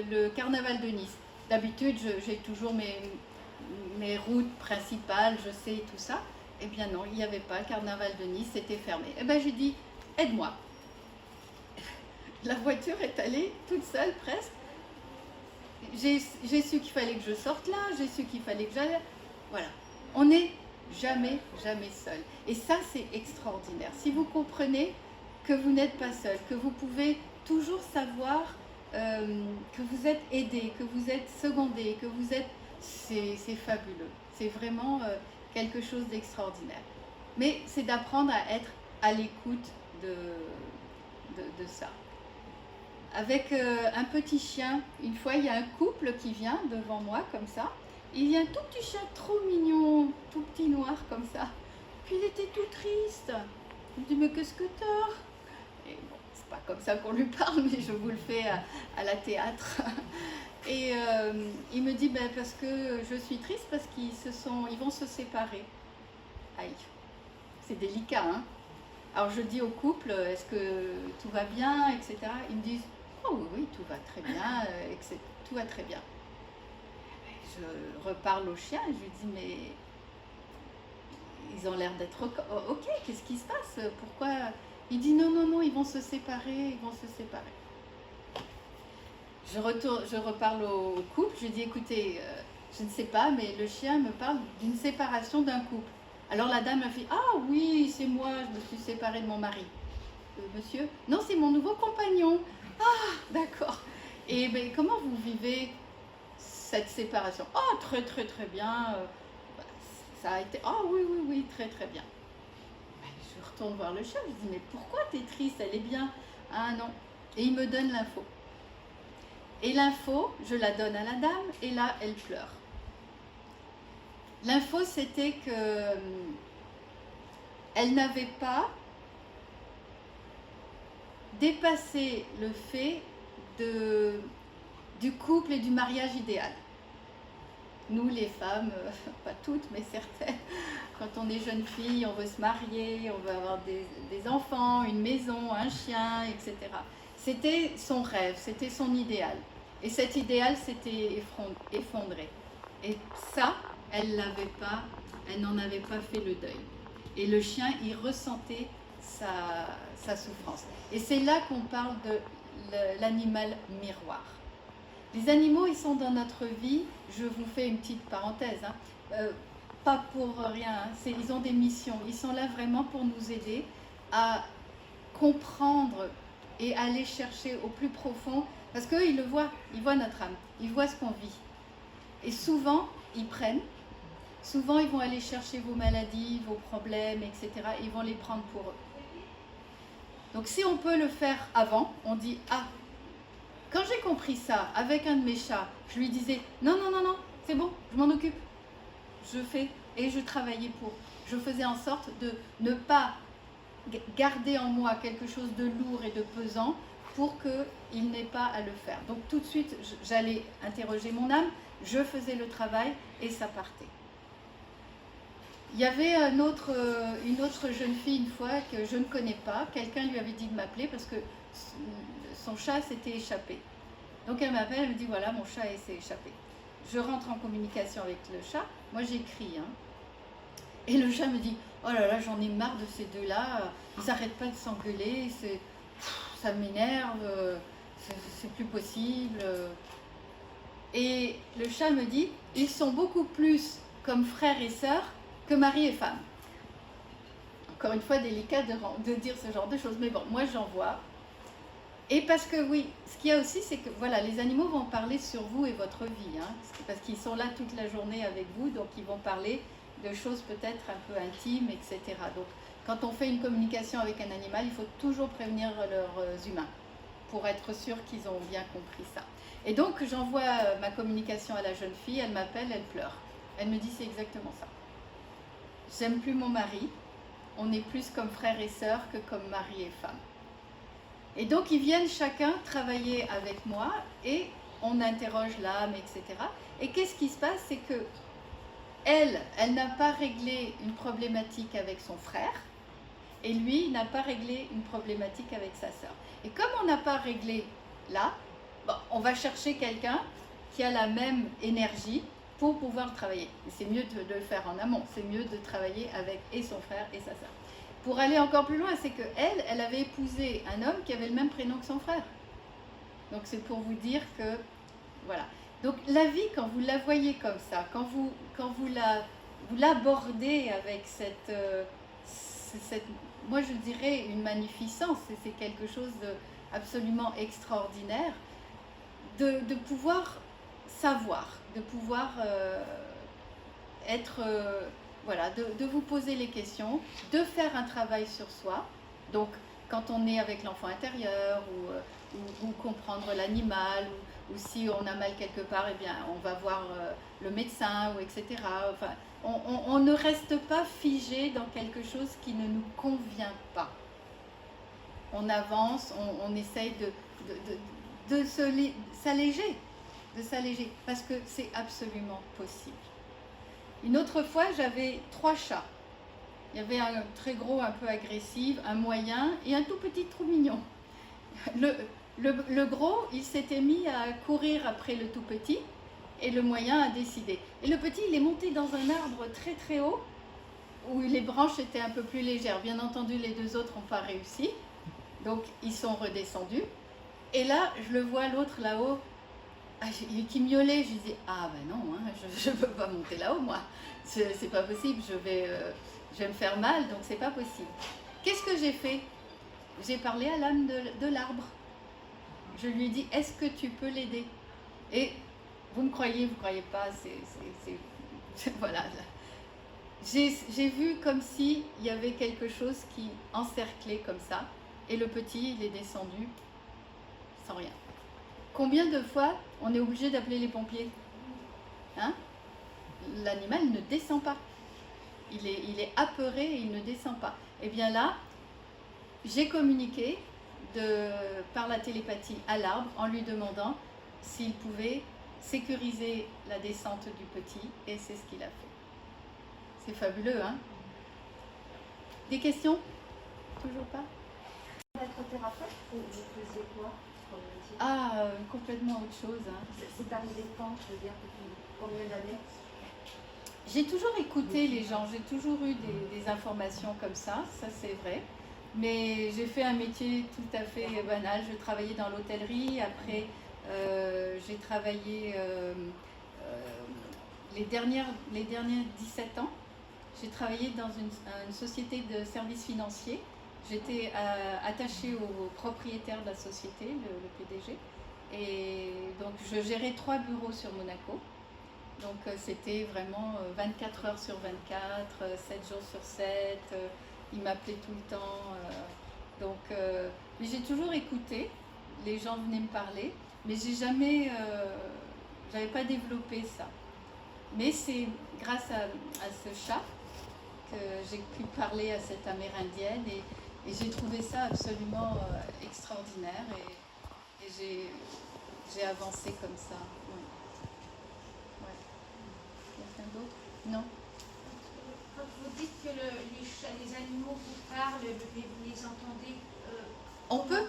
le carnaval de Nice. D'habitude, j'ai toujours mes routes principales, je sais tout ça. Eh bien non, il n'y avait pas le carnaval de Nice, c'était fermé. Eh bien j'ai dit, aide-moi. La voiture est allée toute seule presque. J'ai su qu'il fallait que je sorte là, j'ai su qu'il fallait que j'aille. Voilà, on n'est jamais seul. Et ça, c'est extraordinaire. Si vous comprenez que vous n'êtes pas seul, que vous pouvez toujours savoir que vous êtes aidé, que vous êtes secondé, que vous êtes... C'est fabuleux. C'est vraiment quelque chose d'extraordinaire. Mais c'est d'apprendre à être à l'écoute de ça. Avec un petit chien, une fois il y a un couple qui vient devant moi comme ça, il y a un tout petit chien trop mignon, tout petit noir comme ça, puis il était tout triste. Je me dis mais qu'est-ce que t'as? Et bon, c'est pas comme ça qu'on lui parle, mais je vous le fais à la théâtre. Et il me dit ben, parce que je suis triste parce ils vont se séparer. Aïe, c'est délicat hein. Alors je dis au couple, est-ce que tout va bien, etc. Ils me disent, oh oui, tout va très bien, etc. Tout va très bien. Je reparle au chien et je lui dis, mais ils ont l'air d'être ok, qu'est-ce qui se passe? Pourquoi? Il dit, non, ils vont se séparer, Je reparle au couple, je lui dis, écoutez, je ne sais pas, mais le chien me parle d'une séparation d'un couple. Alors la dame a fait, ah oui, c'est moi, je me suis séparée de mon mari. Monsieur, non, c'est mon nouveau compagnon. Ah, d'accord. Et ben, comment vous vivez cette séparation? Oh, très bien. Ça a été, ah oui, très bien. Ben, je retourne voir le chien, je dis, mais pourquoi t'es triste? Elle est bien. Ah non. Et il me donne l'info. Et l'info, je la donne à la dame, et là, elle pleure. L'info, c'était que elle n'avait pas dépassé le fait du couple et du mariage idéal. Nous, les femmes, pas toutes, mais certaines, quand on est jeune fille, on veut se marier, on veut avoir des enfants, une maison, un chien, etc. C'était son rêve, c'était son idéal. Et cet idéal s'était effondré. Et ça, elle l'avait pas elle n'en avait pas fait le deuil. Et le chien, il ressentait sa souffrance. Et c'est là qu'on parle de l'animal miroir. Les animaux, ils sont dans notre vie, je vous fais une petite parenthèse, hein, pas pour rien, hein, ils ont des missions, ils sont là vraiment pour nous aider à comprendre et aller chercher au plus profond, parce qu'eux, ils le voient, ils voient notre âme, ils voient ce qu'on vit. Et souvent, ils prennent, souvent, ils vont aller chercher vos maladies, vos problèmes, etc. Ils vont les prendre pour eux. Donc, si on peut le faire avant, on dit, ah, quand j'ai compris ça avec un de mes chats, je lui disais, non, non, non, non, c'est bon, je m'en occupe. Je fais, et je travaillais pour. Je faisais en sorte de ne pas garder en moi quelque chose de lourd et de pesant pour qu'il n'ait pas à le faire. Donc tout de suite, j'allais interroger mon âme, je faisais le travail et ça partait. Il y avait une autre jeune fille une fois que je ne connais pas, quelqu'un lui avait dit de m'appeler parce que son chat s'était échappé. Donc elle m'appelle, elle me dit voilà, mon chat s'est échappé. Je rentre en communication avec le chat, moi j'écris, hein. Et le chat me dit oh là là, j'en ai marre de ces deux-là, ils n'arrêtent pas de s'engueuler, ça m'énerve, c'est plus possible. Et le chat me dit ils sont beaucoup plus comme frères et sœurs que mari et femme. Encore une fois, délicat de dire ce genre de choses, mais bon, moi j'en vois. Et parce que oui, ce qu'il y a aussi, c'est que voilà, les animaux vont parler sur vous et votre vie, hein, parce qu'ils sont là toute la journée avec vous, donc ils vont parler de choses peut-être un peu intimes, etc. Donc quand on fait une communication avec un animal, il faut toujours prévenir leurs humains pour être sûr qu'ils ont bien compris ça. Et donc j'envoie ma communication à la jeune fille, elle m'appelle, elle pleure. Elle me dit c'est exactement ça. J'aime plus mon mari, on est plus comme frères et sœurs que comme mari et femme. Et donc ils viennent chacun travailler avec moi et on interroge l'âme, etc. Et qu'est-ce qui se passe, c'est que elle n'a pas réglé une problématique avec son frère et lui n'a pas réglé une problématique avec sa sœur. Et comme on n'a pas réglé là, bon, on va chercher quelqu'un qui a la même énergie pour pouvoir travailler. C'est mieux de le faire en amont, c'est mieux de travailler avec et son frère et sa sœur. Pour aller encore plus loin, c'est qu'elle avait épousé un homme qui avait le même prénom que son frère. Donc c'est pour vous dire que, voilà. Donc la vie, quand vous la voyez comme ça, quand vous l'abordez avec cette, moi je dirais une magnificence, c'est quelque chose d'absolument extraordinaire, de pouvoir savoir, de pouvoir être... voilà, de vous poser les questions, de faire un travail sur soi. Donc, quand on est avec l'enfant intérieur ou comprendre l'animal, ou si on a mal quelque part, eh bien, on va voir le médecin, ou etc. Enfin, on ne reste pas figé dans quelque chose qui ne nous convient pas. On avance, on essaye de s'alléger, parce que c'est absolument possible. Une autre fois, j'avais 3 chats. Il y avait un très gros, un peu agressif, un moyen et un tout petit trop mignon. Le gros, il s'était mis à courir après le tout petit et le moyen a décidé. Et le petit, il est monté dans un arbre très très haut où les branches étaient un peu plus légères. Bien entendu, les 2 autres n'ont pas réussi. Donc, ils sont redescendus. Et là, je le vois l'autre là-haut. Qui miaulait, je disais ah ben non, hein, je ne peux pas monter là-haut moi, c'est pas possible, je vais me faire mal, donc c'est pas possible. Qu'est-ce que j'ai fait? J'ai parlé à l'âme de l'arbre. Je lui ai dit est-ce que tu peux l'aider? Et vous me croyez, vous croyez pas, voilà. J'ai vu comme s'il y avait quelque chose qui encerclait comme ça, et le petit il est descendu sans rien. Combien de fois on est obligé d'appeler les pompiers, hein? L'animal ne descend pas. Il est apeuré et il ne descend pas. Et bien là, j'ai communiqué par la télépathie à l'arbre en lui demandant s'il pouvait sécuriser la descente du petit, et c'est ce qu'il a fait. C'est fabuleux, hein? Des questions? Toujours pas? Être thérapeute, vous faisiez quoi comme métier? Complètement autre chose, hein. C'est arrivé quand, je veux dire, depuis combien d'années? J'ai toujours écouté les gens, j'ai toujours eu des informations comme ça c'est vrai. Mais j'ai fait un métier tout à fait banal. Je travaillais dans l'hôtellerie, après j'ai travaillé les dernières 17 ans. J'ai travaillé dans une société de services financiers. J'étais attachée au propriétaire de la société, le PDG. Et donc je gérais 3 bureaux sur Monaco. Donc c'était vraiment 24 heures sur 24, 7 jours sur 7. Il m'appelait tout le temps. Mais j'ai toujours écouté. Les gens venaient me parler. Mais j'avais pas développé ça. Mais c'est grâce à ce chat que j'ai pu parler à cette Amérindienne et j'ai trouvé ça absolument extraordinaire et j'ai avancé comme ça. Ouais. Quelqu'un d'autre? Non? Quand vous dites que les animaux vous parlent, vous les entendez, On peut?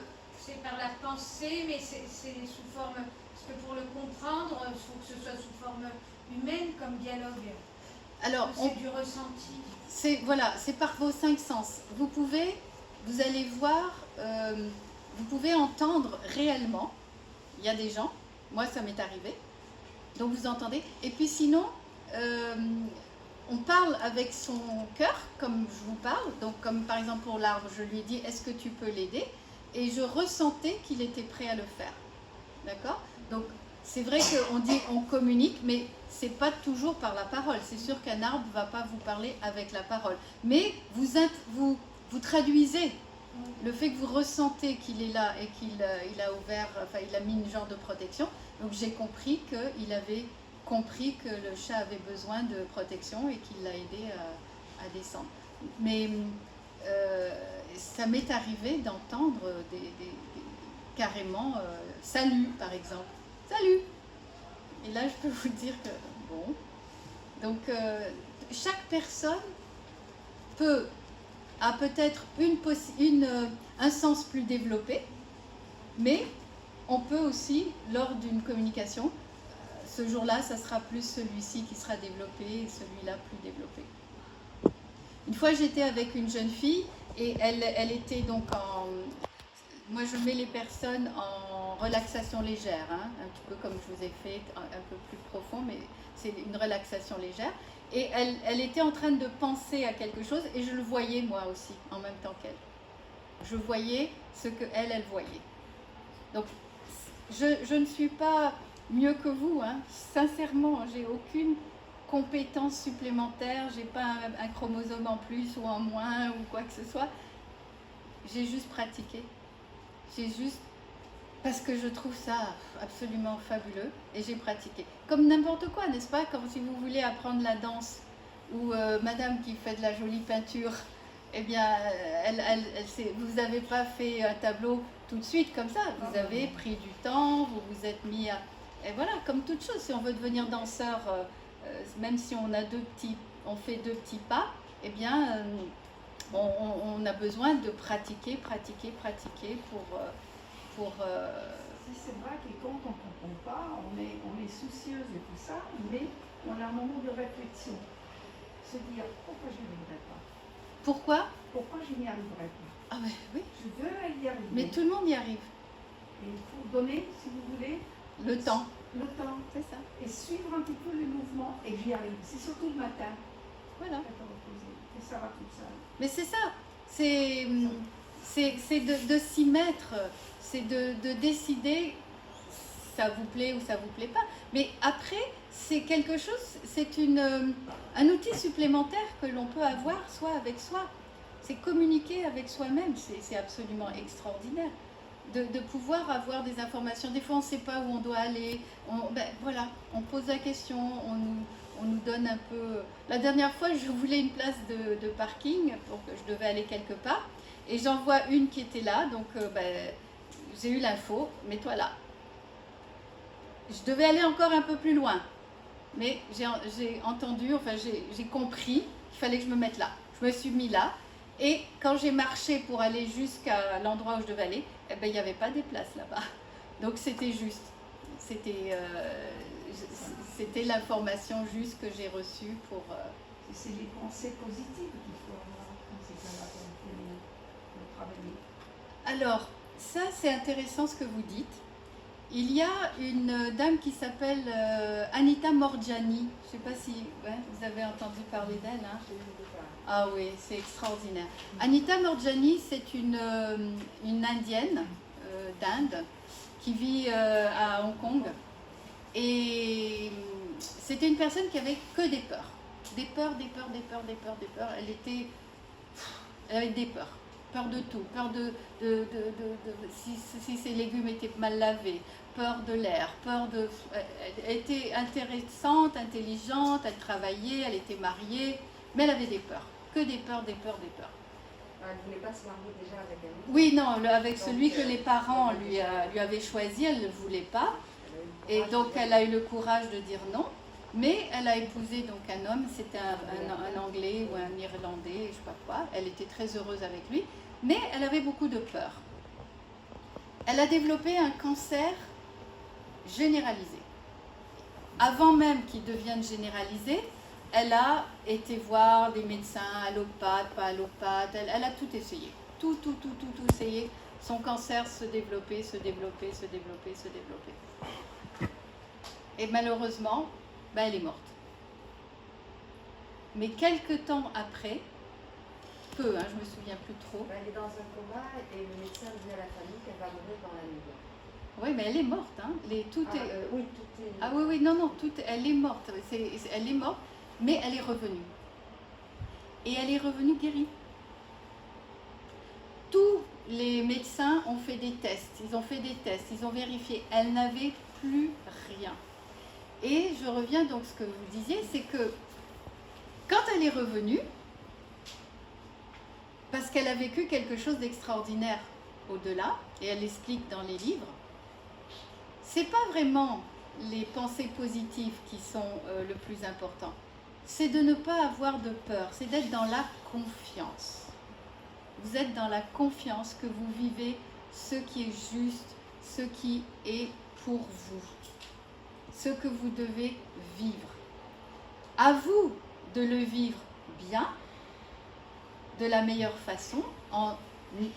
c'est par la pensée, mais c'est sous forme, parce que pour le comprendre, il faut que ce soit sous forme humaine comme dialogue. Alors, c'est du ressenti. C'est par vos 5 sens. Vous allez voir, vous pouvez entendre réellement. Il y a des gens, moi ça m'est arrivé, donc vous entendez. Et puis sinon, on parle avec son cœur, comme je vous parle. Donc comme par exemple pour l'arbre, je lui ai dit, est-ce que tu peux l'aider? Et je ressentais qu'il était prêt à le faire. D'accord? Donc c'est vrai qu'on dit on communique, mais c'est pas toujours par la parole. C'est sûr qu'un arbre ne va pas vous parler avec la parole. Mais vous traduisez le fait que vous ressentez qu'il est là et qu'il a ouvert, enfin il a mis une genre de protection. Donc j'ai compris qu'il avait compris que le chat avait besoin de protection et qu'il l'a aidé à descendre. Mais ça m'est arrivé d'entendre carrément salut par exemple. Salut! Et là, je peux vous dire que, bon, donc chaque personne a peut-être un sens plus développé, mais on peut aussi, lors d'une communication, ce jour-là, ça sera plus celui-ci qui sera développé et celui-là plus développé. Une fois, j'étais avec une jeune fille et elle était donc moi, je mets les personnes en relaxation légère, hein, un petit peu comme je vous ai fait, un peu plus profond, mais c'est une relaxation légère. Et elle était en train de penser à quelque chose et je le voyais moi aussi, en même temps qu'elle. Je voyais ce qu'elle voyait. Donc, je ne suis pas mieux que vous, hein. Sincèrement, j'ai aucune compétence supplémentaire, j'ai pas un chromosome en plus ou en moins ou quoi que ce soit. J'ai juste pratiqué. Parce que je trouve ça absolument fabuleux et j'ai pratiqué. Comme n'importe quoi, n'est-ce pas? Comme si vous voulez apprendre la danse ou madame qui fait de la jolie peinture, eh bien, vous n'avez pas fait un tableau tout de suite comme ça. Vous avez pris du temps, vous vous êtes mis à... Et voilà, comme toute chose, si on veut devenir danseur, même si on fait 2 petits pas, eh bien... on a besoin de pratiquer pour... Si c'est vrai que quand on ne comprend pas, on est soucieuse et tout ça, mais on a un moment de réflexion. Se dire, pourquoi je n'y arriverai pas? Pourquoi je n'y arriverai pas? Ah ben oui. Je veux y arriver. Mais tout le monde y arrive. Et il faut donner, si vous voulez, le temps. Le temps. C'est ça. Et suivre un petit peu les mouvements et j'y arrive. C'est surtout le matin. Voilà. Et ça va tout seul. Mais c'est ça. C'est de s'y mettre. C'est de décider ça vous plaît ou ça vous plaît pas. Mais après, c'est quelque chose, c'est un outil supplémentaire que l'on peut avoir soi avec soi. C'est communiquer avec soi-même, c'est absolument extraordinaire. De pouvoir avoir des informations. Des fois, on ne sait pas où on doit aller. Voilà, on pose la question, on nous donne un peu... La dernière fois, je voulais une place de parking, pour que je devais aller quelque part. Et j'en vois une qui était là, donc j'ai eu l'info, mets-toi là. Je devais aller encore un peu plus loin. Mais j'ai entendu, enfin j'ai compris qu'il fallait que je me mette là. Je me suis mis là. Et quand j'ai marché pour aller jusqu'à l'endroit où je devais aller, eh ben, il n'y avait pas des places là-bas. Donc c'était juste. c'était l'information juste que j'ai reçue pour... C'est les pensées positives qu'il faut avoir dans ces cas-là pour travailler. Alors, ça c'est intéressant ce que vous dites. Il y a une dame qui s'appelle Anita Morgiani. Je ne sais pas si vous avez entendu parler d'elle. Hein? Ah oui, c'est extraordinaire. Anita Morgiani, c'est une indienne d'Inde qui vit à Hong Kong. Et c'était une personne qui avait que des peurs. Des peurs. Elle avait des peurs. Peur de tout. Peur si ses légumes étaient mal lavés. Peur de l'air. Elle était intéressante, intelligente, elle travaillait, elle était mariée. Mais elle avait des peurs. Que des peurs. Elle ne voulait pas se marier déjà avec un autre. Oui, non, avec celui que les parents lui avaient choisi, elle ne le voulait pas. Et donc elle a eu le courage de dire non. Mais elle a épousé donc un homme, c'était un Anglais ou un Irlandais, je ne sais pas quoi. Elle était très heureuse avec lui, mais elle avait beaucoup de peur. Elle a développé un cancer généralisé. Avant même qu'il devienne généralisé, elle a été voir des médecins, allopathes, pas allopathes, elle a tout essayé. Tout essayé. Son cancer se développait. Et malheureusement, elle est morte. Mais quelques temps après, je me souviens plus trop. Elle est dans un coma et le médecin dit à la famille qu'elle va mourir dans la nuit. Oui, mais elle est morte. Hein. Oui, tout est... Ah oui, non, elle est morte. Elle est morte, mais elle est revenue. Et elle est revenue guérie. Tous les médecins ont fait des tests. Ils ont vérifié. Elle n'avait plus rien. Et je reviens donc à ce que vous disiez, c'est que quand elle est revenue, parce qu'elle a vécu quelque chose d'extraordinaire au-delà, et elle l'explique dans les livres, c'est pas vraiment les pensées positives qui sont le plus important. C'est de ne pas avoir de peur, c'est d'être dans la confiance. Vous êtes dans la confiance que vous vivez ce qui est juste, ce qui est pour vous. Ce que vous devez vivre. À vous de le vivre bien, de la meilleure façon, en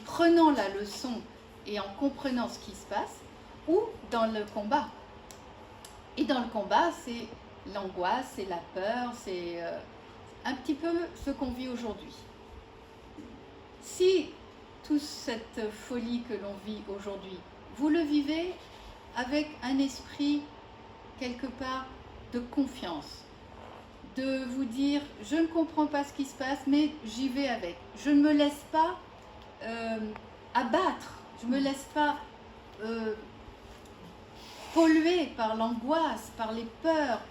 prenant la leçon et en comprenant ce qui se passe, ou dans le combat. Et dans le combat, c'est l'angoisse, c'est la peur, c'est un petit peu ce qu'on vit aujourd'hui. Si toute cette folie que l'on vit aujourd'hui, vous le vivez avec un esprit quelque part de confiance, de vous dire je ne comprends pas ce qui se passe mais j'y vais avec, je ne me laisse pas abattre, je ne me laisse pas polluer par l'angoisse, par les peurs,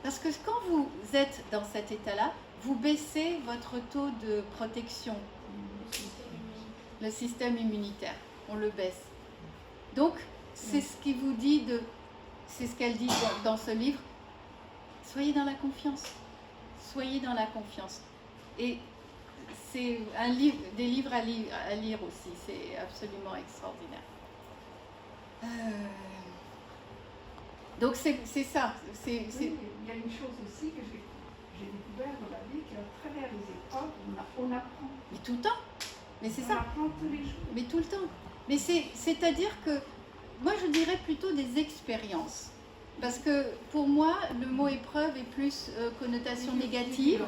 parce que quand vous êtes dans cet état-là, vous baissez votre taux de protection, le système immunitaire, on le baisse. Donc c'est ce qui vous dit c'est ce qu'elle dit dans ce livre. Soyez dans la confiance. Soyez dans la confiance. Et c'est des livres à lire aussi. C'est absolument extraordinaire. Donc c'est ça. Oui, il y a une chose aussi que j'ai découvert dans la vie, qu'à travers les épreuves, on apprend. Mais tout le temps. Mais c'est ça. On apprend tous les jours. Mais tout le temps. Mais c'est-à-dire que moi, je dirais plutôt des expériences. Parce que pour moi, le mot épreuve est plus connotation négative.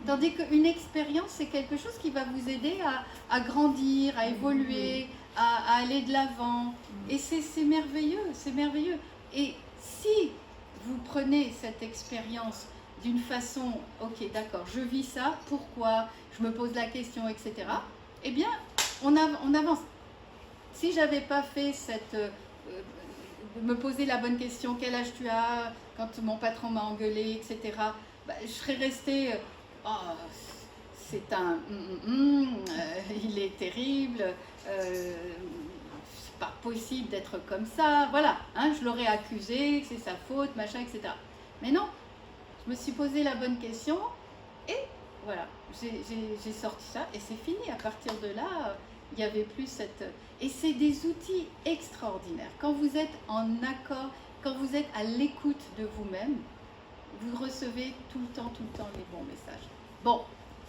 Tandis qu'une expérience, c'est quelque chose qui va vous aider à grandir, à évoluer, à aller de l'avant. Et c'est merveilleux, c'est merveilleux. Et si vous prenez cette expérience d'une façon, ok, d'accord, je vis ça, pourquoi, je me pose la question, etc., eh bien, on avance. Si j'avais pas fait me poser la bonne question, quel âge tu as, quand mon patron m'a engueulé, etc., je serais restée, c'est il est terrible, c'est pas possible d'être comme ça, voilà, hein, je l'aurais accusé, que c'est sa faute, machin, etc. Mais non, je me suis posé la bonne question et voilà, j'ai sorti ça et c'est fini. À partir de là, il n'y avait plus cette... Et c'est des outils extraordinaires. Quand vous êtes en accord, quand vous êtes à l'écoute de vous-même, vous recevez tout le temps les bons messages. Bon,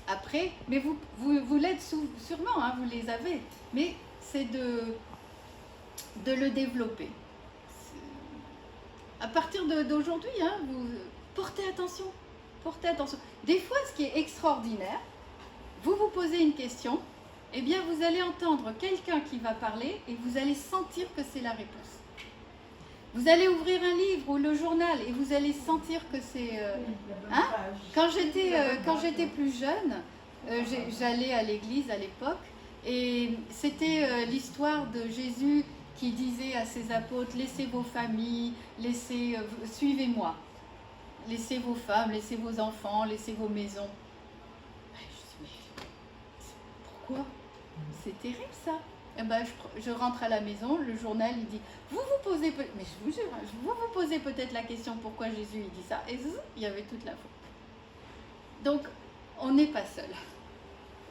après, mais vous l'êtes sûrement, hein, vous les avez, mais c'est de le développer. À partir d'aujourd'hui, hein, vous portez attention. Des fois, ce qui est extraordinaire, vous vous posez une question, eh bien, vous allez entendre quelqu'un qui va parler et vous allez sentir que c'est la réponse. Vous allez ouvrir un livre ou le journal et vous allez sentir que c'est... hein? Quand j'étais plus jeune, j'allais à l'église à l'époque et c'était l'histoire de Jésus qui disait à ses apôtres, laissez vos familles, suivez-moi. Laissez vos femmes, laissez vos enfants, laissez vos maisons. Je me dis, mais pourquoi? C'est terrible ça. Eh ben, je rentre à la maison, le journal il dit, vous posez, mais je vous jure, vous posez peut-être la question pourquoi Jésus il dit ça. Et il y avait toute l'info. Donc, on n'est pas seul.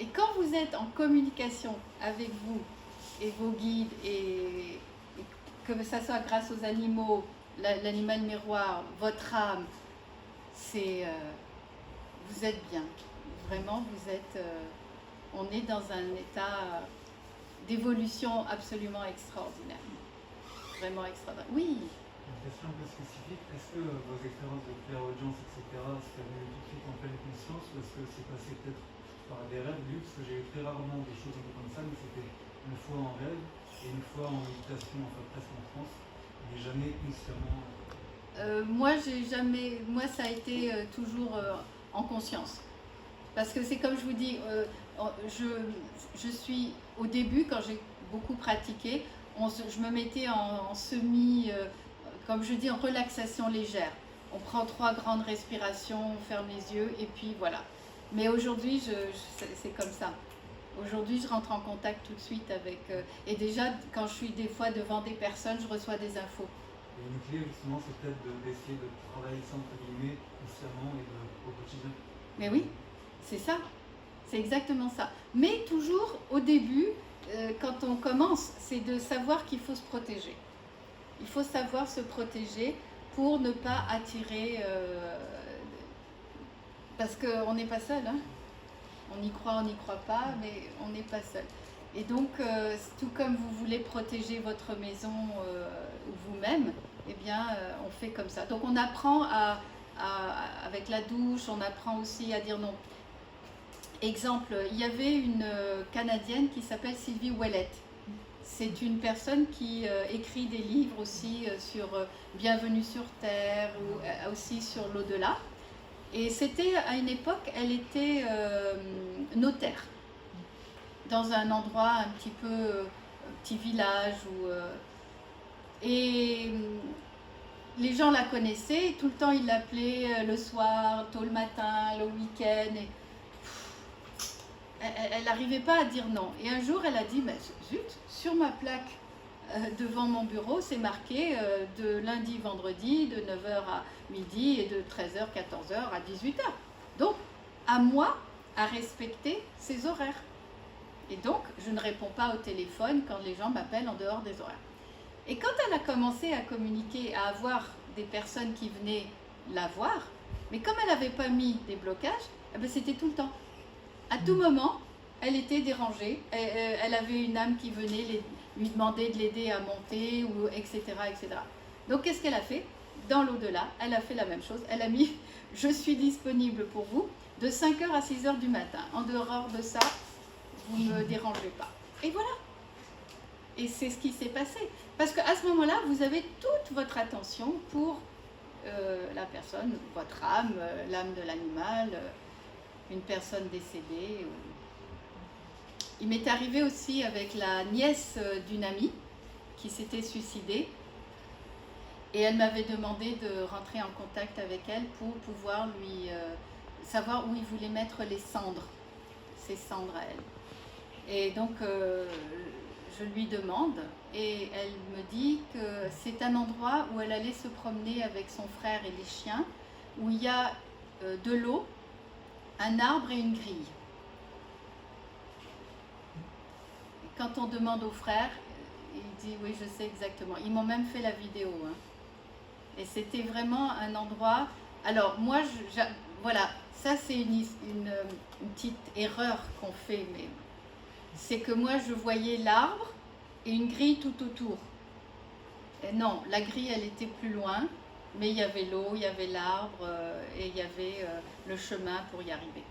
Et quand vous êtes en communication avec vous et vos guides, et que ça soit grâce aux animaux, l'animal miroir, votre âme, vous êtes bien. Vraiment, on est dans un état d'évolution absolument extraordinaire. Vraiment extraordinaire. Oui. Une question un peu spécifique. Est-ce que vos expériences de clairaudience, etc., c'est venu tout de suite en pleine conscience ou est-ce que c'est passé peut-être par des rêves? Parce que j'ai eu très rarement des choses un peu comme ça, mais c'était une fois en rêve et une fois en méditation, enfin presque en France, mais jamais consciemment. Moi ça a été toujours en conscience. Parce que c'est comme je vous dis, je suis au début, quand j'ai beaucoup pratiqué, je me mettais en semi, comme je dis, en relaxation légère. On prend 3 grandes respirations, on ferme les yeux et puis voilà. Mais aujourd'hui, c'est comme ça. Aujourd'hui, je rentre en contact tout de suite avec... et déjà, quand je suis des fois devant des personnes, je reçois des infos. Et une clé, justement, c'est peut-être d'essayer de travailler ça, entre guillemets, consciemment et au quotidien. Mais oui, c'est ça. C'est exactement ça. Mais toujours, au début, quand on commence, c'est de savoir qu'il faut se protéger. Il faut savoir se protéger pour ne pas attirer... parce qu'on n'est pas seul, hein. On y croit pas, mais on n'est pas seul. Et donc, tout comme vous voulez protéger votre maison ou vous-même, eh bien, on fait comme ça. Donc, on apprend avec la douche, on apprend aussi à dire non. Exemple, il y avait une Canadienne qui s'appelle Sylvie Ouellette. C'est une personne qui écrit des livres aussi sur Bienvenue sur Terre ou aussi sur l'au-delà. Et c'était à une époque, elle était notaire dans un endroit un petit peu, petit village et les gens la connaissaient, tout le temps ils l'appelaient le soir, tôt le matin, le week-end. Et elle n'arrivait pas à dire non. Et un jour, elle a dit, mais zut, sur ma plaque devant mon bureau, c'est marqué de lundi, vendredi, de 9h à midi et de 13h, 14h à 18h. Donc, à moi, à respecter ces horaires. Et donc, je ne réponds pas au téléphone quand les gens m'appellent en dehors des horaires. Et quand elle a commencé à communiquer, à avoir des personnes qui venaient la voir, mais comme elle n'avait pas mis des blocages, eh ben, c'était tout le temps. À tout moment, elle était dérangée. Elle avait une âme qui venait lui demander de l'aider à monter, etc., etc. Donc, qu'est-ce qu'elle a fait? Dans l'au-delà, elle a fait la même chose. Elle a mis « Je suis disponible pour vous de 5h à 6h du matin. En dehors de ça, vous ne me dérangez pas. » Et voilà. Et c'est ce qui s'est passé. Parce qu'à ce moment-là, vous avez toute votre attention pour la personne, votre âme, l'âme de l'animal, une personne décédée. Il m'est arrivé aussi avec la nièce d'une amie qui s'était suicidée. Et elle m'avait demandé de rentrer en contact avec elle pour pouvoir lui savoir où il voulait mettre les cendres, ses cendres à elle. Et donc, je lui demande et elle me dit que c'est un endroit où elle allait se promener avec son frère et les chiens, où il y a de l'eau, un arbre et une grille. Et quand on demande aux frères, il dit oui, je sais exactement. Ils m'ont même fait la vidéo. Hein. Et c'était vraiment un endroit. Alors moi, voilà, ça c'est une petite erreur qu'on fait, mais c'est que moi je voyais l'arbre et une grille tout autour. Et non, la grille elle était plus loin, mais il y avait l'eau, il y avait l'arbre et il y avait le chemin pour y arriver.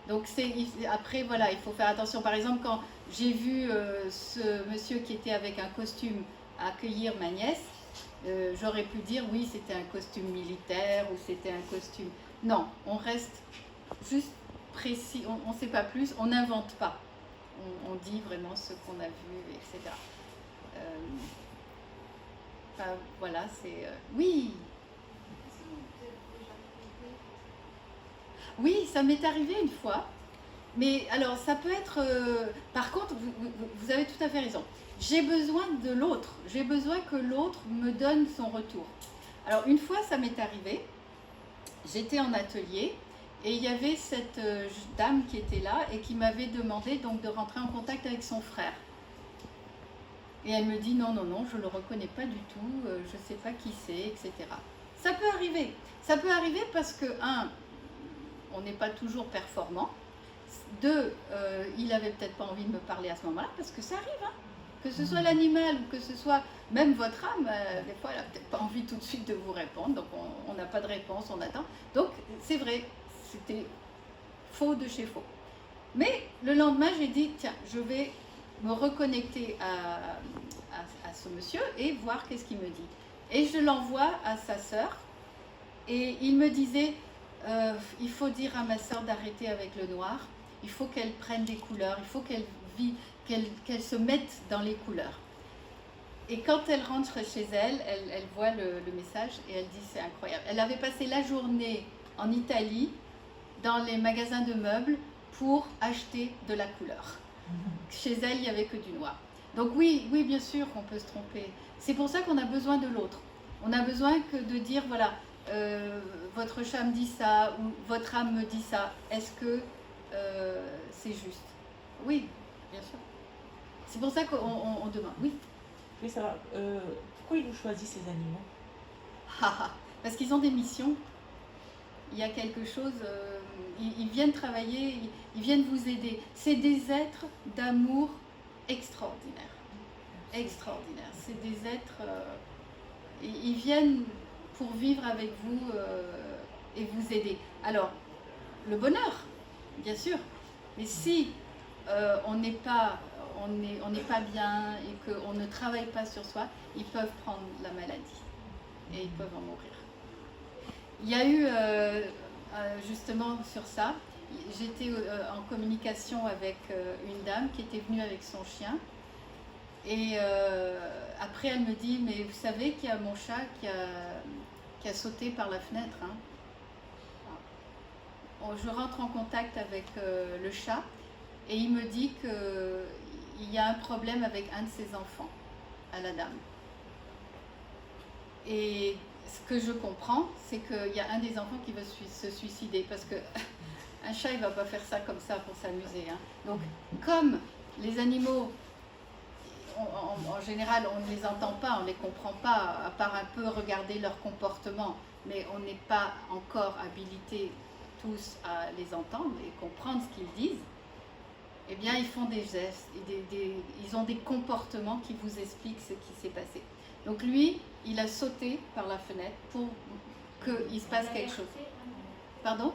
Donc après voilà, il faut faire attention. Par exemple, quand j'ai vu ce monsieur qui était avec un costume accueillir ma nièce, j'aurais pu dire oui, c'était un costume militaire ou c'était un costume. Non, on reste juste précis, on ne sait pas plus, on n'invente pas. On dit vraiment ce qu'on a vu, etc. Enfin, voilà, c'est. Oui! Oui, ça m'est arrivé une fois. Mais alors, ça peut être. Par contre, vous avez tout à fait raison. J'ai besoin de l'autre. J'ai besoin que l'autre me donne son retour. Alors, une fois, ça m'est arrivé. J'étais en atelier et il y avait cette dame qui était là et qui m'avait demandé donc de rentrer en contact avec son frère. Et elle me dit non, non, non, je ne le reconnais pas du tout, je ne sais pas qui c'est, etc. Ça peut arriver. Ça peut arriver parce que, un, on n'est pas toujours performant. Deux, il n'avait peut-être pas envie de me parler à ce moment-là, parce que ça arrive, hein. Que ce soit l'animal ou que ce soit même votre âme, des fois elle n'a peut-être pas envie tout de suite de vous répondre, donc on n'a pas de réponse, on attend. Donc c'est vrai, c'était faux de chez faux. Mais le lendemain, j'ai dit, tiens, je vais me reconnecter à ce monsieur et voir qu'est-ce qu'il me dit. Et je l'envoie à sa sœur, et il me disait, il faut dire à ma sœur d'arrêter avec le noir, il faut qu'elle prenne des couleurs, il faut qu'elle vit, qu'elle se mette dans les couleurs. Et quand elle rentre chez elle, elle voit le message et elle dit c'est incroyable. Elle avait passé la journée en Italie dans les magasins de meubles pour acheter de la couleur. Chez elle, il n'y avait que du noir. Donc oui, oui, bien sûr qu'on peut se tromper. C'est pour ça qu'on a besoin de l'autre. On a besoin que de dire, voilà, votre chat me dit ça ou votre âme me dit ça. Est-ce que c'est juste? Oui, bien sûr. C'est pour ça qu'on demande. Oui. Oui, ça va. Pourquoi ils ont choisi ces animaux? Parce qu'ils ont des missions. Il y a quelque chose. Ils viennent travailler, ils viennent vous aider. C'est des êtres d'amour extraordinaires. Extraordinaires. C'est des êtres. Ils viennent pour vivre avec vous et vous aider. Alors, le bonheur, bien sûr. Mais si on n'est pas bien et qu'on ne travaille pas sur soi, ils peuvent prendre la maladie et ils peuvent en mourir. Il y a eu, justement sur ça, j'étais en communication avec une dame qui était venue avec son chien. Et après, elle me dit, mais vous savez qu'il y a mon chat qui a sauté par la fenêtre. Hein. Je rentre en contact avec le chat et il me dit qu'il y a un problème avec un de ses enfants, à la dame. Et ce que je comprends, c'est qu'il y a un des enfants qui veut se suicider parce que un chat, il ne va pas faire ça comme ça pour s'amuser. Hein. Donc, comme les animaux, en général, on ne les entend pas, on ne les comprend pas, à part un peu regarder leur comportement, mais on n'est pas encore habilités tous à les entendre et comprendre ce qu'ils disent. Eh bien, ils font des gestes, ils ont des comportements qui vous expliquent ce qui s'est passé. Donc lui, il a sauté par la fenêtre pour qu'il se passe quelque chose. Pardon?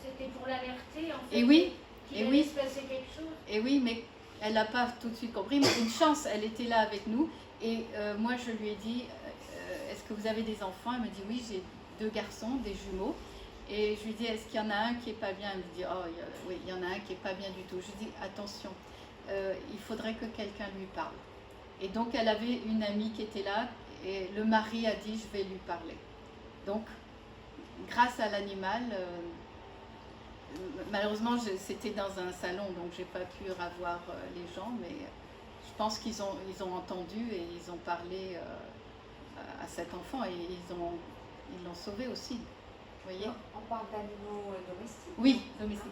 C'était pour l'alerter, en fait. Et oui, qu'il et allait oui. se passer quelque chose. Et oui, mais elle n'a pas tout de suite compris. Mais une chance, elle était là avec nous. Et moi, je lui ai dit, est-ce que vous avez des enfants? Elle me dit, oui, j'ai 2 garçons, des jumeaux. Et je lui dis, est-ce qu'il y en a un qui n'est pas bien? Elle me dit, oh, oui, il y en a un qui n'est pas bien du tout. Je lui dis, attention, il faudrait que quelqu'un lui parle. Et donc, elle avait une amie qui était là, et le mari a dit, je vais lui parler. Donc, grâce à l'animal, malheureusement, c'était dans un salon, donc je n'ai pas pu revoir les gens, mais je pense qu'ils ont entendu et ils ont parlé à cet enfant et ils l'ont sauvé aussi. Vous voyez? On parle d'animaux domestiques? Oui, domestiques.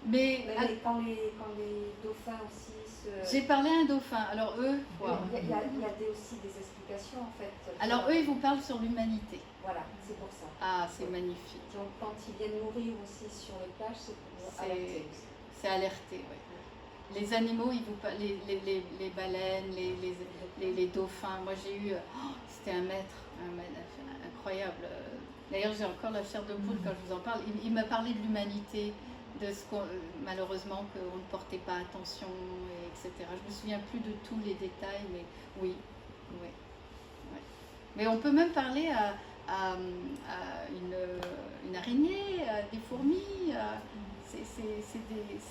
Mais Mais quand les dauphins aussi j'ai parlé à un dauphin. Alors eux, waouh. Il y a aussi des explications en fait. Alors eux, ils vous parlent sur l'humanité. Voilà, c'est pour ça. Ah, c'est magnifique. Donc quand ils viennent mourir aussi sur les plages, c'est pour alerter aussi. C'est alerté, oui. Les animaux, ils vous parlent, les baleines, les dauphins. Moi, j'ai eu, c'était un maître incroyable. D'ailleurs, j'ai encore la chair de poule quand je vous en parle. Il m'a parlé de l'humanité, de ce qu'on, malheureusement, qu'on ne portait pas attention, etc. Je me souviens plus de tous les détails, mais oui, oui. Ouais. Mais on peut même parler à une araignée, à des fourmis.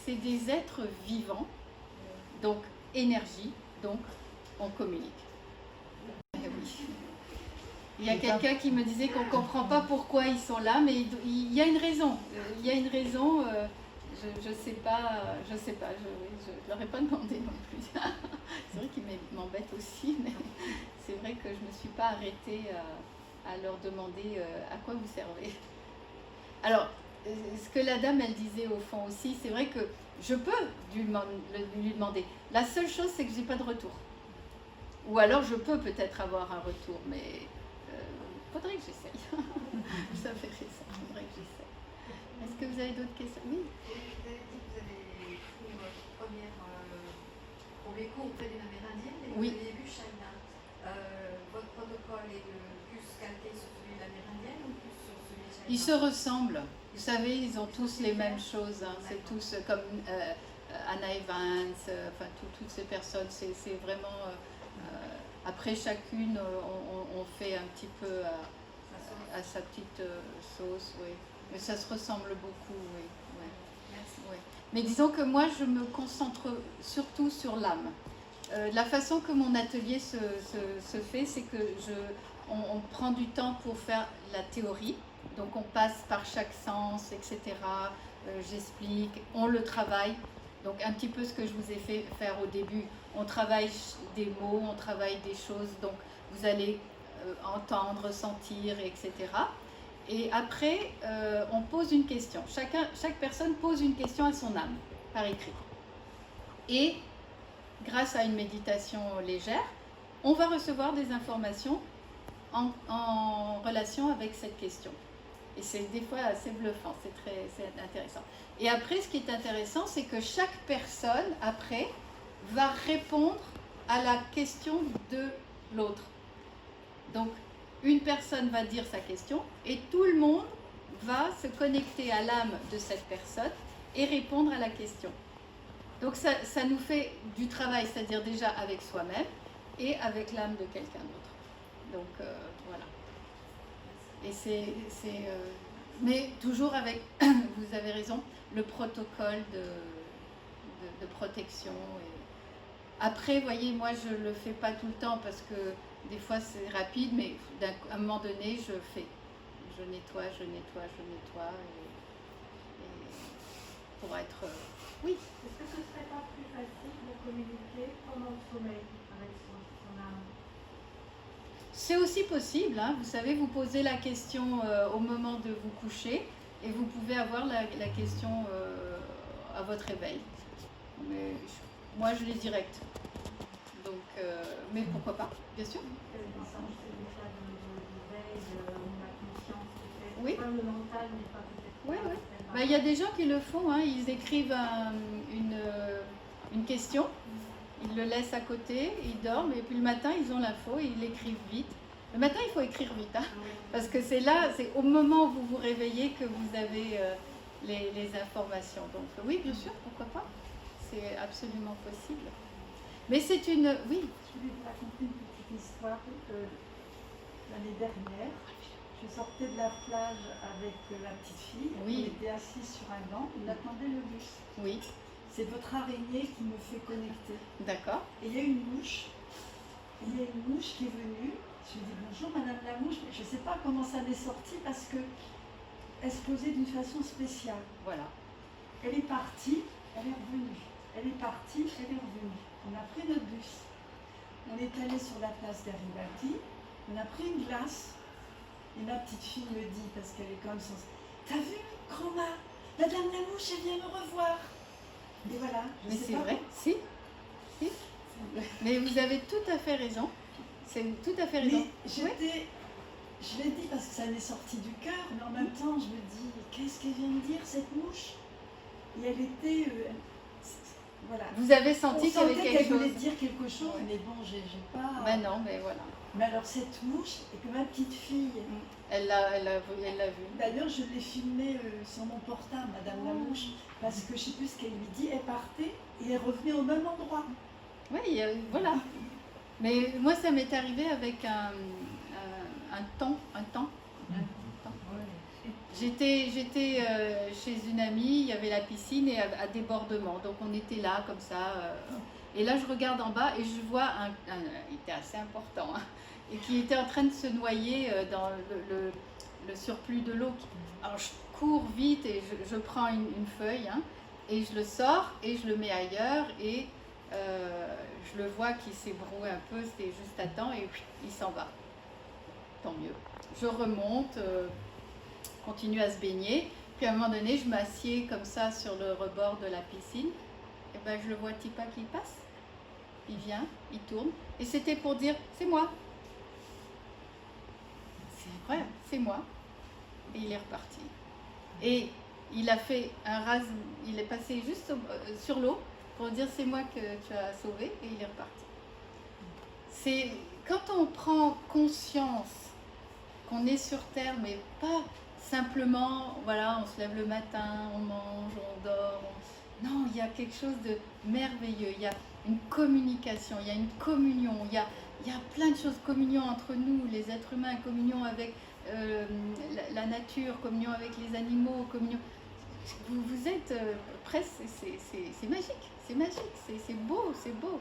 C'est des êtres vivants, donc énergie, donc on communique. Eh oui. Il y a quelqu'un qui me disait qu'on ne comprend pas pourquoi ils sont là, mais il y a une raison. Il y a une raison, je ne sais pas, je ne leur ai pas demandé non plus. C'est vrai qu'ils m'embêtent aussi, mais c'est vrai que je ne me suis pas arrêtée à leur demander à quoi vous servez. Alors, ce que la dame, elle disait au fond aussi, c'est vrai que je peux lui demander. La seule chose, c'est que je n'ai pas de retour. Ou alors, je peux peut-être avoir un retour, mais faudrait que j'essaye. Vous avez raison, faudrait que j'essaye. Est-ce que vous avez d'autres questions? Oui. Vous avez dit que vous avez pris votre première premier cours auprès d'une Amérindienne et Oui. vous aviez vu China. Votre protocole est plus calqué sur celui de l'Amérindienne ou plus sur celui de China? Ils se ressemblent. Vous savez, ils ont tous les mêmes choses. Hein. C'est tous comme Anna Evans, enfin toutes ces personnes. C'est vraiment. Après chacune, on fait un petit peu à sa petite sauce, oui. Mais ça se ressemble beaucoup, oui. Ouais. Merci. Oui. Mais disons que moi, je me concentre surtout sur l'âme. La façon que mon atelier se fait, c'est que on prend du temps pour faire la théorie. Donc on passe par chaque sens, etc. J'explique, on le travaille. Donc un petit peu ce que je vous ai fait faire au début. On travaille des mots, on travaille des choses. Donc vous allez entendre, sentir, etc. Et après, on pose une question. Chaque personne pose une question à son âme, par écrit. Et grâce à une méditation légère, on va recevoir des informations en relation avec cette question. Et c'est des fois assez bluffant, c'est intéressant. Et après, ce qui est intéressant, c'est que chaque personne, après, va répondre à la question de l'autre. Donc, une personne va dire sa question et tout le monde va se connecter à l'âme de cette personne et répondre à la question. Donc, ça nous fait du travail, c'est-à-dire déjà avec soi-même et avec l'âme de quelqu'un d'autre. Donc, voilà. Et mais toujours avec, vous avez raison, le protocole de protection. Et après, vous voyez, moi, je ne le fais pas tout le temps parce que des fois, c'est rapide, mais à un moment donné, je fais. Je nettoie, et pour être... oui. Est-ce que ce ne serait pas plus facile de communiquer pendant le sommeil avec son âme? C'est aussi possible, hein. Vous savez, vous posez la question au moment de vous coucher et vous pouvez avoir la question à votre réveil. Mais moi, je l'ai direct. Donc, mais pourquoi pas, bien sûr. C'est l'état de veille, où la conscience peut-être. Oui. Le mental n'est pas peut-être. Oui, oui. Ben, y a des gens qui le font, hein. Ils écrivent une question. Ils le laissent à côté, ils dorment et puis le matin ils ont l'info et ils l'écrivent vite. Le matin il faut écrire vite, hein, parce que c'est là, c'est au moment où vous vous réveillez que vous avez les informations. Donc oui, bien sûr, pourquoi pas, c'est absolument possible. Mais c'est une... Oui. Je voulais vous raconter une petite histoire. L'année dernière, je sortais de la plage avec la petite fille. Oui. On était assis sur un banc, on attendait le bus. Oui. C'est votre araignée qui me fait connecter. D'accord. Et il y a une mouche. Il y a une mouche qui est venue. Je lui ai dit bonjour madame la mouche, mais je ne sais pas comment ça m'est sorti parce qu'elle se posait d'une façon spéciale. Voilà. Elle est partie, elle est revenue. Elle est partie, elle est revenue. On a pris notre bus. On est allé sur la place Garibaldi. On a pris une glace. Et ma petite fille me dit, parce qu'elle est comme ça, t'as vu, grand-mère, Madame la mouche, elle vient me revoir. Et voilà. je Mais sais c'est pas vrai, si. Mais vous avez tout à fait raison. C'est tout à fait raison. Mais je l'ai dit parce que ça m'est sorti du cœur, mais en même temps, je me dis, qu'est-ce qu'elle vient de dire, cette mouche? Et elle était. Voilà. Vous avez On senti qu'il y avait sentait quelque qu'elle voulait chose. dire quelque chose, Ouais. mais bon, j'ai pas. Ben non, mais voilà. Mais alors, cette mouche, et que ma petite fille. Elle l'a vu. D'ailleurs, je l'ai filmée sur mon portable, Madame la mouche, parce que je sais plus ce qu'elle lui dit. Elle partait et elle revenait au même endroit. Oui, voilà. Mais moi, ça m'est arrivé avec un temps. J'étais chez une amie, il y avait la piscine et à débordement. Donc on était là comme ça. Et là, je regarde en bas et je vois il était assez important, hein, et qui était en train de se noyer dans le surplus de l'eau. Alors je cours vite et je prends une feuille, hein, et je le sors et je le mets ailleurs et je le vois qui s'ébroue un peu, c'était juste à temps et il s'en va. Tant mieux. Je remonte, continue à se baigner, puis à un moment donné, je m'assieds comme ça sur le rebord de la piscine, et ben je le vois Tipa qui passe. Il vient, il tourne, et c'était pour dire c'est moi. C'est incroyable, c'est moi. Et il est reparti. Et il a fait un il est passé juste sur l'eau pour dire c'est moi que tu as sauvé, et il est reparti. C'est quand on prend conscience qu'on est sur Terre, mais pas simplement, voilà, on se lève le matin, on mange, on dort. Non, il y a quelque chose de merveilleux. Il y a une communication, il y a une communion, il y a plein de choses. Communion entre nous, les êtres humains, communion avec la nature, communion avec les animaux, communion. Vous êtes presque, c'est magique, c'est beau, c'est beau.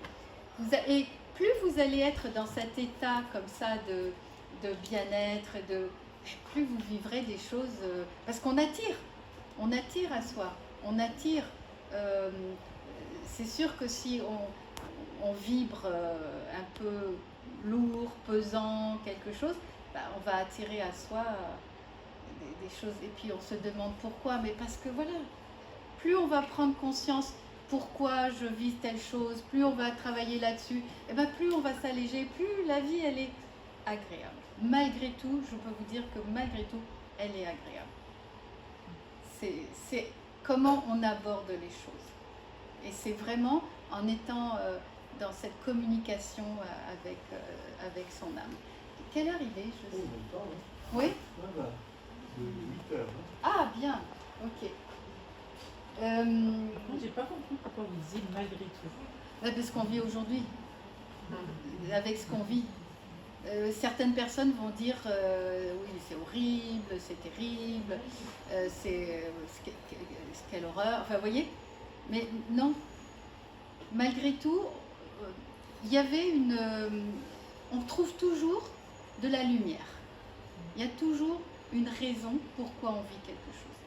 Et plus vous allez être dans cet état comme ça de bien-être, plus vous vivrez des choses, parce qu'on attire à soi, on attire. C'est sûr que si on vibre un peu lourd, pesant, quelque chose, bah, on va attirer à soi des choses. Et puis on se demande pourquoi, mais parce que voilà, plus on va prendre conscience pourquoi je vis telle chose, plus on va travailler là-dessus, et ben plus on va s'alléger, plus la vie elle est agréable. Malgré tout, je peux vous dire que malgré tout, elle est agréable. C'est comment on aborde les choses. Et c'est vraiment en étant dans cette communication avec son âme. Quelle heure il est, je sais. Oui. De 8 heures. Ah, bien. Ok. Moi, j'ai pas compris pourquoi vous disiez malgré tout. Parce qu'on vit aujourd'hui. Avec ce qu'on vit. Certaines personnes vont dire oui, c'est horrible, c'est terrible, quelle horreur. Enfin, vous voyez. Mais non. Malgré tout, il y avait on trouve toujours de la lumière. Il y a toujours une raison pourquoi on vit quelque chose.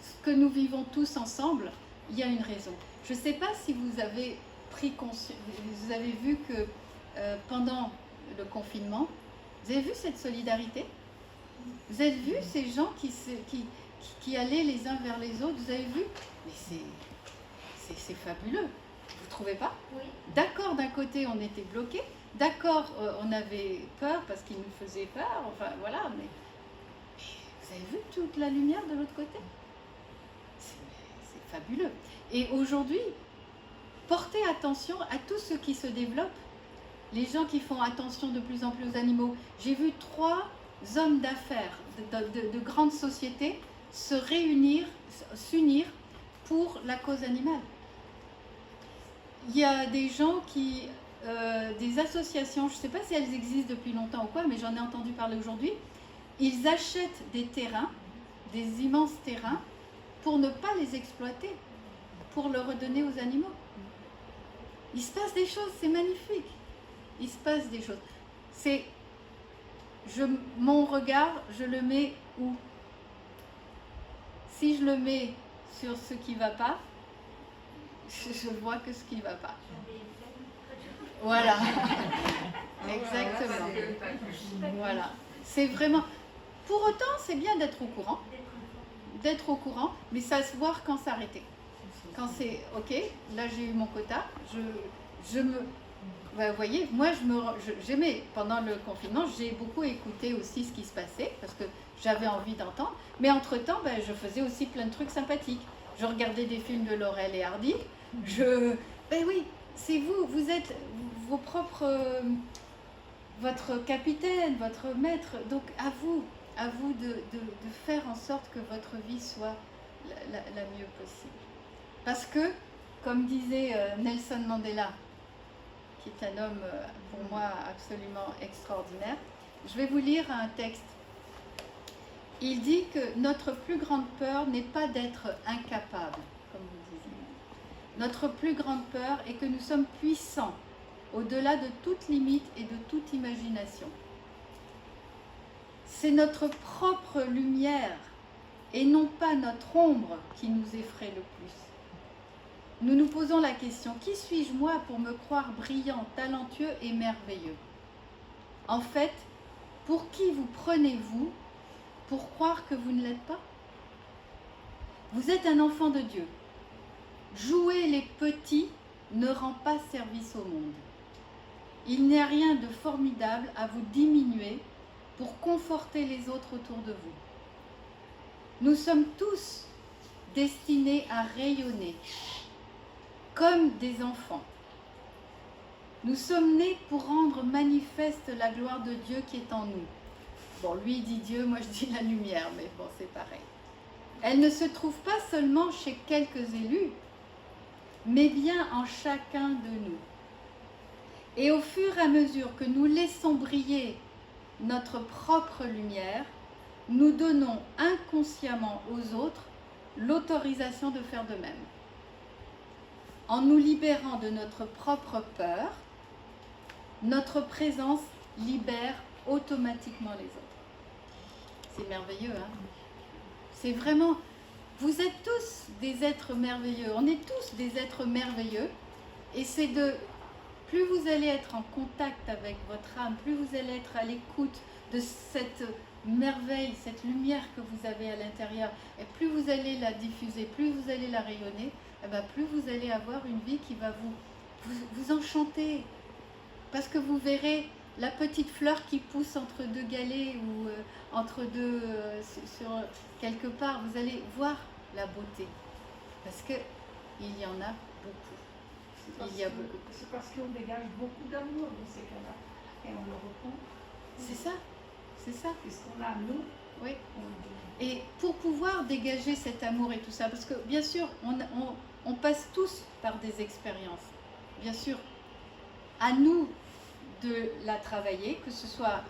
Ce que nous vivons tous ensemble, il y a une raison. Je ne sais pas si vous avez pris conscience, vous avez vu que pendant le confinement, vous avez vu cette solidarité? Vous avez vu ces gens qui allaient les uns vers les autres? Vous avez vu? Mais c'est fabuleux. Vous ne trouvez pas? Oui. D'accord, d'un côté, on était bloqués. D'accord, on avait peur parce qu'il nous faisait peur. Enfin, voilà. Mais vous avez vu toute la lumière de l'autre côté? C'est fabuleux. Et aujourd'hui, portez attention à tout ce qui se développe. Les gens qui font attention de plus en plus aux animaux. J'ai vu 3 hommes d'affaires de grandes sociétés se réunir, s'unir pour la cause animale. Il y a des gens des associations, je ne sais pas si elles existent depuis longtemps ou quoi, mais j'en ai entendu parler aujourd'hui. Ils achètent des terrains, des immenses terrains, pour ne pas les exploiter, pour le redonner aux animaux. Il se passe des choses, c'est magnifique. Il se passe des choses. Mon regard, je le mets où? Si je le mets sur ce qui ne va pas, je vois que ce qui ne va pas. Voilà. Exactement. Voilà. C'est vraiment... Pour autant, c'est bien d'être au courant. d'être au courant, mais savoir quand s'arrêter. Quand c'est ok, là j'ai eu mon quota, je me... Bah, vous voyez, moi j'aimais, pendant le confinement, j'ai beaucoup écouté aussi ce qui se passait, parce que j'avais envie d'entendre, mais entre-temps, bah, je faisais aussi plein de trucs sympathiques. Je regardais des films de Laurel et Hardy, ben oui, c'est vous, vous êtes vos propres... votre capitaine, votre maître, donc à vous de faire en sorte que votre vie soit la mieux possible. Parce que, comme disait Nelson Mandela, qui est un homme pour moi absolument extraordinaire, je vais vous lire un texte. Il dit que notre plus grande peur n'est pas d'être incapable, comme vous disiez. Notre plus grande peur est que nous sommes puissants, au-delà de toute limite et de toute imagination. C'est notre propre lumière et non pas notre ombre qui nous effraie le plus. Nous nous posons la question, qui suis-je moi pour me croire brillant, talentueux et merveilleux? En fait, pour qui vous prenez-vous pour croire que vous ne l'êtes pas? Vous êtes un enfant de Dieu. Jouer les petits ne rend pas service au monde. Il n'y a rien de formidable à vous diminuer pour conforter les autres autour de vous. Nous sommes tous destinés à rayonner, comme des enfants. Nous sommes nés pour rendre manifeste la gloire de Dieu qui est en nous. Bon, lui il dit Dieu, moi je dis la lumière, mais bon, c'est pareil. Elle ne se trouve pas seulement chez quelques élus, mais bien en chacun de nous. Et au fur et à mesure que nous laissons briller notre propre lumière, nous donnons inconsciemment aux autres l'autorisation de faire de même. En nous libérant de notre propre peur, notre présence libère automatiquement les autres. C'est merveilleux, hein? C'est vraiment... Vous êtes tous des êtres merveilleux. On est tous des êtres merveilleux. Et c'est de... Plus vous allez être en contact avec votre âme, plus vous allez être à l'écoute de cette merveille, cette lumière que vous avez à l'intérieur, et plus vous allez la diffuser, plus vous allez la rayonner, et bien plus vous allez avoir une vie qui va vous enchanter. Parce que vous verrez la petite fleur qui pousse entre deux galets ou entre deux, sur quelque part, vous allez voir la beauté. Parce qu'il y en a beaucoup. C'est parce qu'on dégage beaucoup d'amour dans ces cas-là. Et on le répond. C'est ça, c'est ça. Qu'est-ce qu'on a, nous? Oui. Et pour pouvoir dégager cet amour et tout ça, parce que bien sûr, on passe tous par des expériences. Bien sûr, à nous de la travailler, que ce soit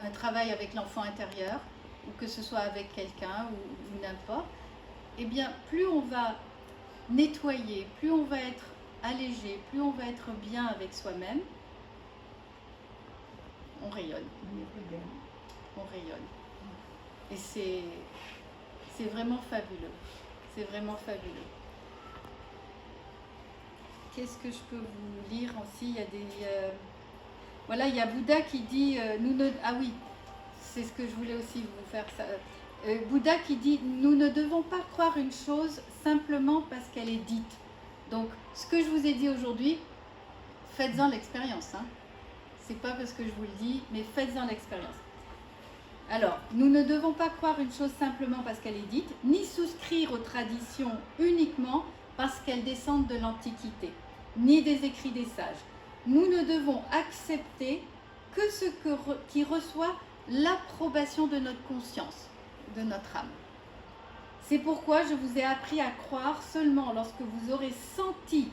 un travail avec l'enfant intérieur, ou que ce soit avec quelqu'un, ou n'importe. Eh bien, plus on va nettoyer, plus on va être allégé, plus on va être bien avec soi-même, on rayonne. On rayonne. Et c'est vraiment fabuleux. C'est vraiment fabuleux. Qu'est-ce que je peux vous lire aussi? Il y a des... voilà, il y a Bouddha qui dit... ah oui, c'est ce que je voulais aussi vous faire ça. Bouddha qui dit, nous ne devons pas croire une chose simplement parce qu'elle est dite. Donc, ce que je vous ai dit aujourd'hui, faites-en l'expérience. Hein. C'est pas parce que je vous le dis, mais faites-en l'expérience. Alors, nous ne devons pas croire une chose simplement parce qu'elle est dite, ni souscrire aux traditions uniquement parce qu'elles descendent de l'Antiquité, ni des écrits des sages. Nous ne devons accepter que ce qui reçoit l'approbation de notre conscience, de notre âme. C'est pourquoi je vous ai appris à croire seulement lorsque vous aurez senti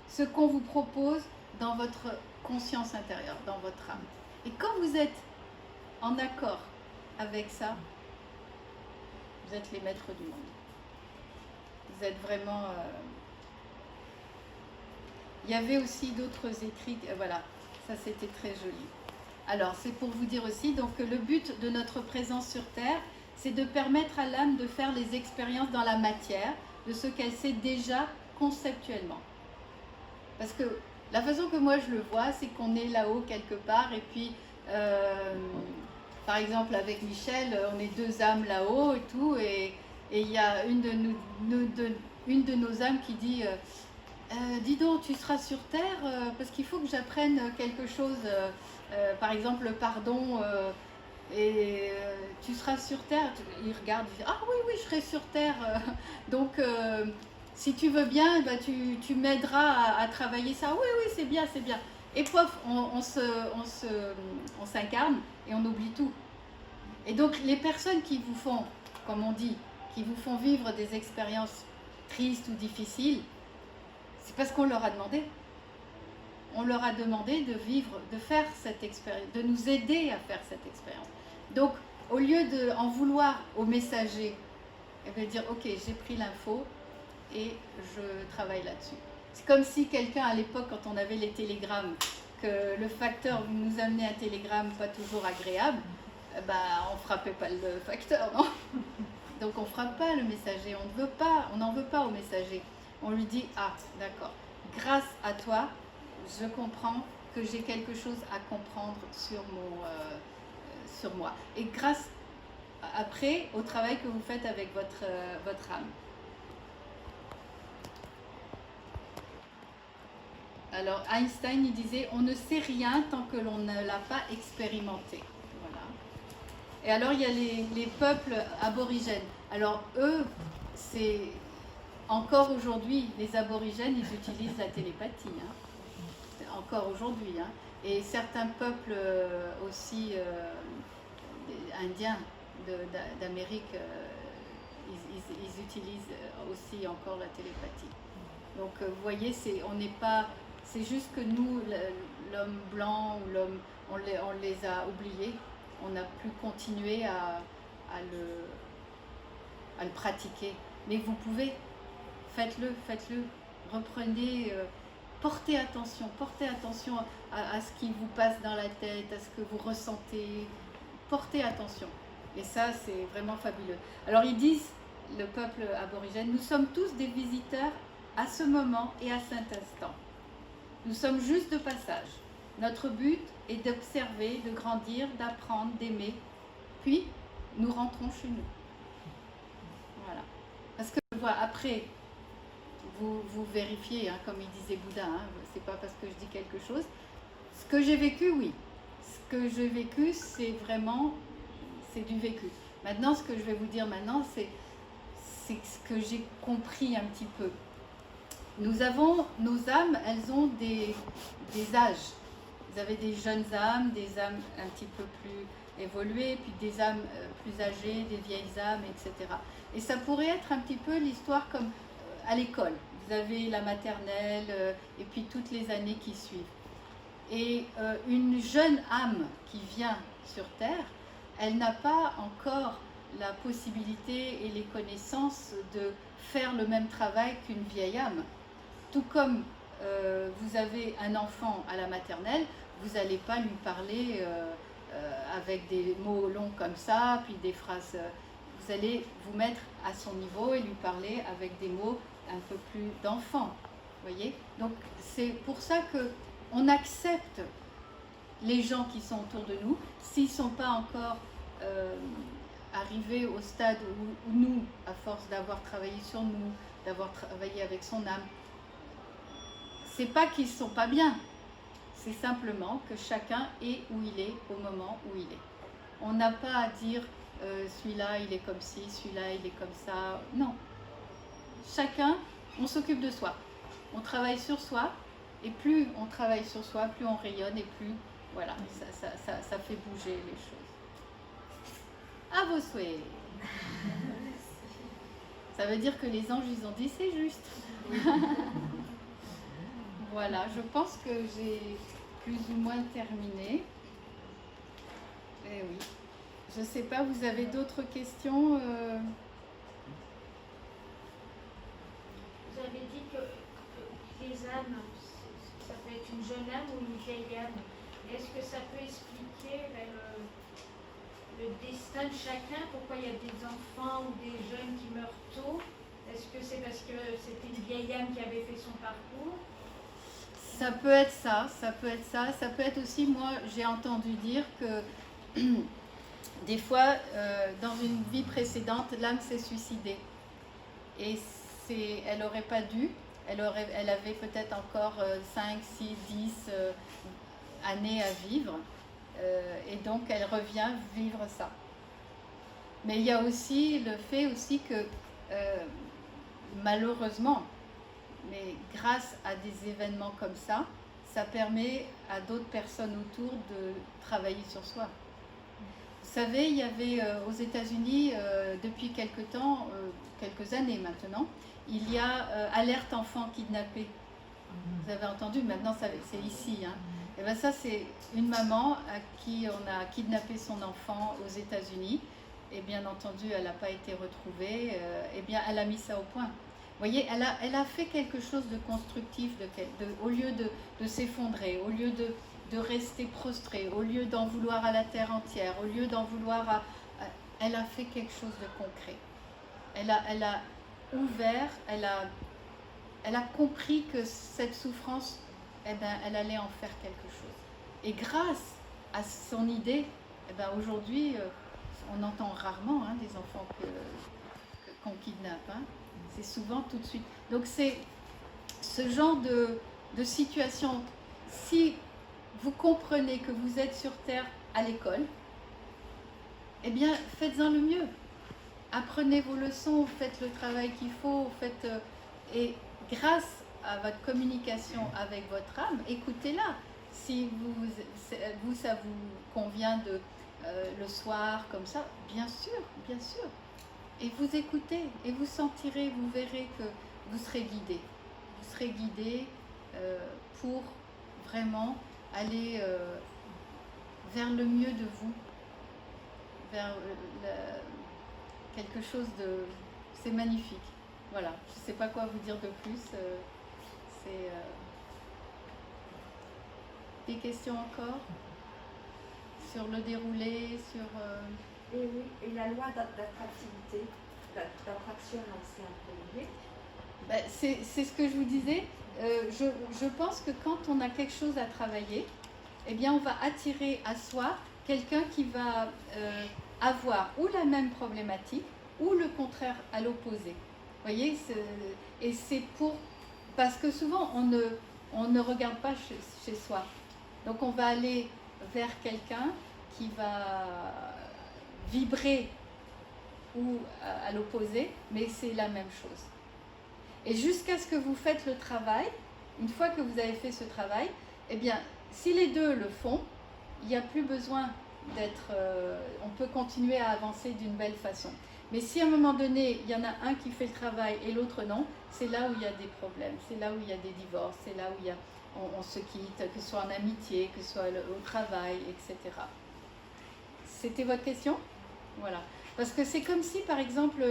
ce qu'on vous propose dans votre conscience intérieure, dans votre âme. Et quand vous êtes en accord avec ça, vous êtes les maîtres du monde. Vous êtes vraiment... Il y avait aussi d'autres écrits, voilà, ça c'était très joli. Alors, c'est pour vous dire aussi donc, que le but de notre présence sur Terre, c'est de permettre à l'âme de faire les expériences dans la matière de ce qu'elle sait déjà conceptuellement. Parce que la façon que moi je le vois, c'est qu'on est là-haut quelque part et puis par exemple, avec Michel, on est deux âmes là-haut et tout, et il y a une de nos âmes qui dit dis donc, tu seras sur Terre parce qu'il faut que j'apprenne quelque chose, par exemple, le pardon, tu seras sur Terre. Il regarde, il dit ah oui, oui, je serai sur Terre. Donc, si tu veux bien, bah, tu m'aideras à travailler ça. Oui, oui, c'est bien, c'est bien. Et pof, on s'incarne et on oublie tout. Et donc, les personnes qui vous font, comme on dit, qui vous font vivre des expériences tristes ou difficiles, c'est parce qu'on leur a demandé. On leur a demandé de vivre, de faire cette expérience, de nous aider à faire cette expérience. Donc, au lieu d'en vouloir au messager, et de dire, ok, j'ai pris l'info et je travaille là-dessus. C'est comme si quelqu'un, à l'époque, quand on avait les télégrammes, que le facteur nous amenait un télégramme pas toujours agréable, bah, on frappait pas le facteur, non? Donc on frappe pas le messager, on ne veut pas, on n'en veut pas au messager. On lui dit, ah, d'accord, grâce à toi, je comprends que j'ai quelque chose à comprendre sur moi. Et grâce, après, au travail que vous faites avec votre âme. Alors Einstein, il disait, on ne sait rien tant que l'on ne l'a pas expérimenté. Voilà. Et alors il y a les peuples aborigènes. Alors eux, c'est encore aujourd'hui, les aborigènes, ils utilisent la télépathie. Hein. Encore aujourd'hui. Hein. Et certains peuples aussi indiens d'Amérique, ils utilisent aussi encore la télépathie. Donc vous voyez, on n'est pas... C'est juste que nous, l'homme blanc ou l'homme, on les a oubliés. On n'a plus continué à le pratiquer. Mais vous pouvez, faites-le. Reprenez, portez attention à ce qui vous passe dans la tête, à ce que vous ressentez. Portez attention. Et ça, c'est vraiment fabuleux. Alors ils disent, le peuple aborigène, nous sommes tous des visiteurs à ce moment et à cet instant. Nous sommes juste de passage. Notre but est d'observer, de grandir, d'apprendre, d'aimer. Puis, nous rentrons chez nous. Voilà. Parce que après, vous vérifiez, hein, comme il disait Bouddha, hein, c'est pas parce que je dis quelque chose. Ce que j'ai vécu, oui. Ce que j'ai vécu, c'est du vécu. Maintenant, ce que je vais vous dire maintenant, c'est ce que j'ai compris un petit peu. Nos âmes, elles ont des âges. Vous avez des jeunes âmes, des âmes un petit peu plus évoluées, puis des âmes plus âgées, des vieilles âmes, etc. Et ça pourrait être un petit peu l'histoire comme à l'école. Vous avez la maternelle et puis toutes les années qui suivent. Et une jeune âme qui vient sur Terre, elle n'a pas encore la possibilité et les connaissances de faire le même travail qu'une vieille âme. Tout comme vous avez un enfant à la maternelle, vous n'allez pas lui parler avec des mots longs comme ça, puis des phrases. Vous allez vous mettre à son niveau et lui parler avec des mots un peu plus d'enfant. Voyez? Donc c'est pour ça qu'on accepte les gens qui sont autour de nous, s'ils ne sont pas encore arrivés au stade où nous, à force d'avoir travaillé sur nous, d'avoir travaillé avec son âme, c'est pas qu'ils sont pas bien, c'est simplement que chacun est où il est au moment où il est. On n'a pas à dire celui-là il est comme ci, celui-là il est comme ça. Non. Chacun, on s'occupe de soi. On travaille sur soi, et plus on travaille sur soi, plus on rayonne, et plus, voilà, ça fait bouger les choses. À vos souhaits. Ça veut dire que les anges, ils ont dit c'est juste. Voilà, je pense que j'ai plus ou moins terminé. Eh oui. Je ne sais pas, vous avez d'autres questions Vous avez dit que les âmes, ça peut être une jeune âme ou une vieille âme. Est-ce que ça peut expliquer le destin de chacun? Pourquoi il y a des enfants ou des jeunes qui meurent tôt? Est-ce que c'est parce que c'était une vieille âme qui avait fait son parcours? Ça peut être ça, ça peut être ça. Ça peut être aussi, moi, j'ai entendu dire que des fois, dans une vie précédente, l'âme s'est suicidée. Et elle n'aurait pas dû, elle avait peut-être encore 5, 6, 10 années à vivre. Et donc, elle revient vivre ça. Mais il y a aussi le fait aussi que, malheureusement, mais grâce à des événements comme ça, ça permet à d'autres personnes autour de travailler sur soi. Vous savez, il y avait aux États-Unis, depuis quelques temps, quelques années maintenant, il y a alerte enfant kidnappé. Vous avez entendu, maintenant c'est ici. Hein. Et bien ça, c'est une maman à qui on a kidnappé son enfant aux États-Unis. Et bien entendu, elle n'a pas été retrouvée. Et bien, elle a mis ça au point. Vous voyez, elle a fait quelque chose de constructif, au lieu de s'effondrer, au lieu de rester prostrée, au lieu d'en vouloir à la terre entière, au lieu d'en vouloir elle a fait quelque chose de concret. Elle a ouvert, elle a compris que cette souffrance, eh ben, elle allait en faire quelque chose. Et grâce à son idée, eh ben, aujourd'hui, on entend rarement hein, des enfants qu'on kidnappe. Hein. C'est souvent tout de suite. Donc c'est ce genre de situation. Si vous comprenez que vous êtes sur Terre à l'école, eh bien faites-en le mieux. Apprenez vos leçons, faites le travail qu'il faut, et grâce à votre communication avec votre âme, écoutez-la. Si ça vous convient le soir comme ça, bien sûr, bien sûr. Et vous écoutez, et vous sentirez, vous verrez que vous serez guidé. Vous serez guidé pour vraiment aller vers le mieux de vous, vers quelque chose de... C'est magnifique. Voilà, je ne sais pas quoi vous dire de plus. Des questions encore sur le déroulé, sur... Et oui, et la loi d'attractivité, d'attraction, c'est un peu lié. Ben, c'est ce que je vous disais. Je pense que quand on a quelque chose à travailler, eh bien, on va attirer à soi quelqu'un qui va avoir ou la même problématique ou le contraire à l'opposé. Vous voyez, et c'est pour... Parce que souvent, on ne regarde pas chez soi. Donc, on va aller vers quelqu'un qui va vibrer ou à l'opposé, mais c'est la même chose. Et jusqu'à ce que vous faites le travail, une fois que vous avez fait ce travail, eh bien, si les deux le font, il n'y a plus besoin d'être... on peut continuer à avancer d'une belle façon. Mais si à un moment donné, il y en a un qui fait le travail et l'autre non, c'est là où il y a des problèmes, c'est là où il y a des divorces, c'est là où on se quitte, que ce soit en amitié, que ce soit au travail, etc. C'était votre question ? Voilà. Parce que c'est comme si, par exemple,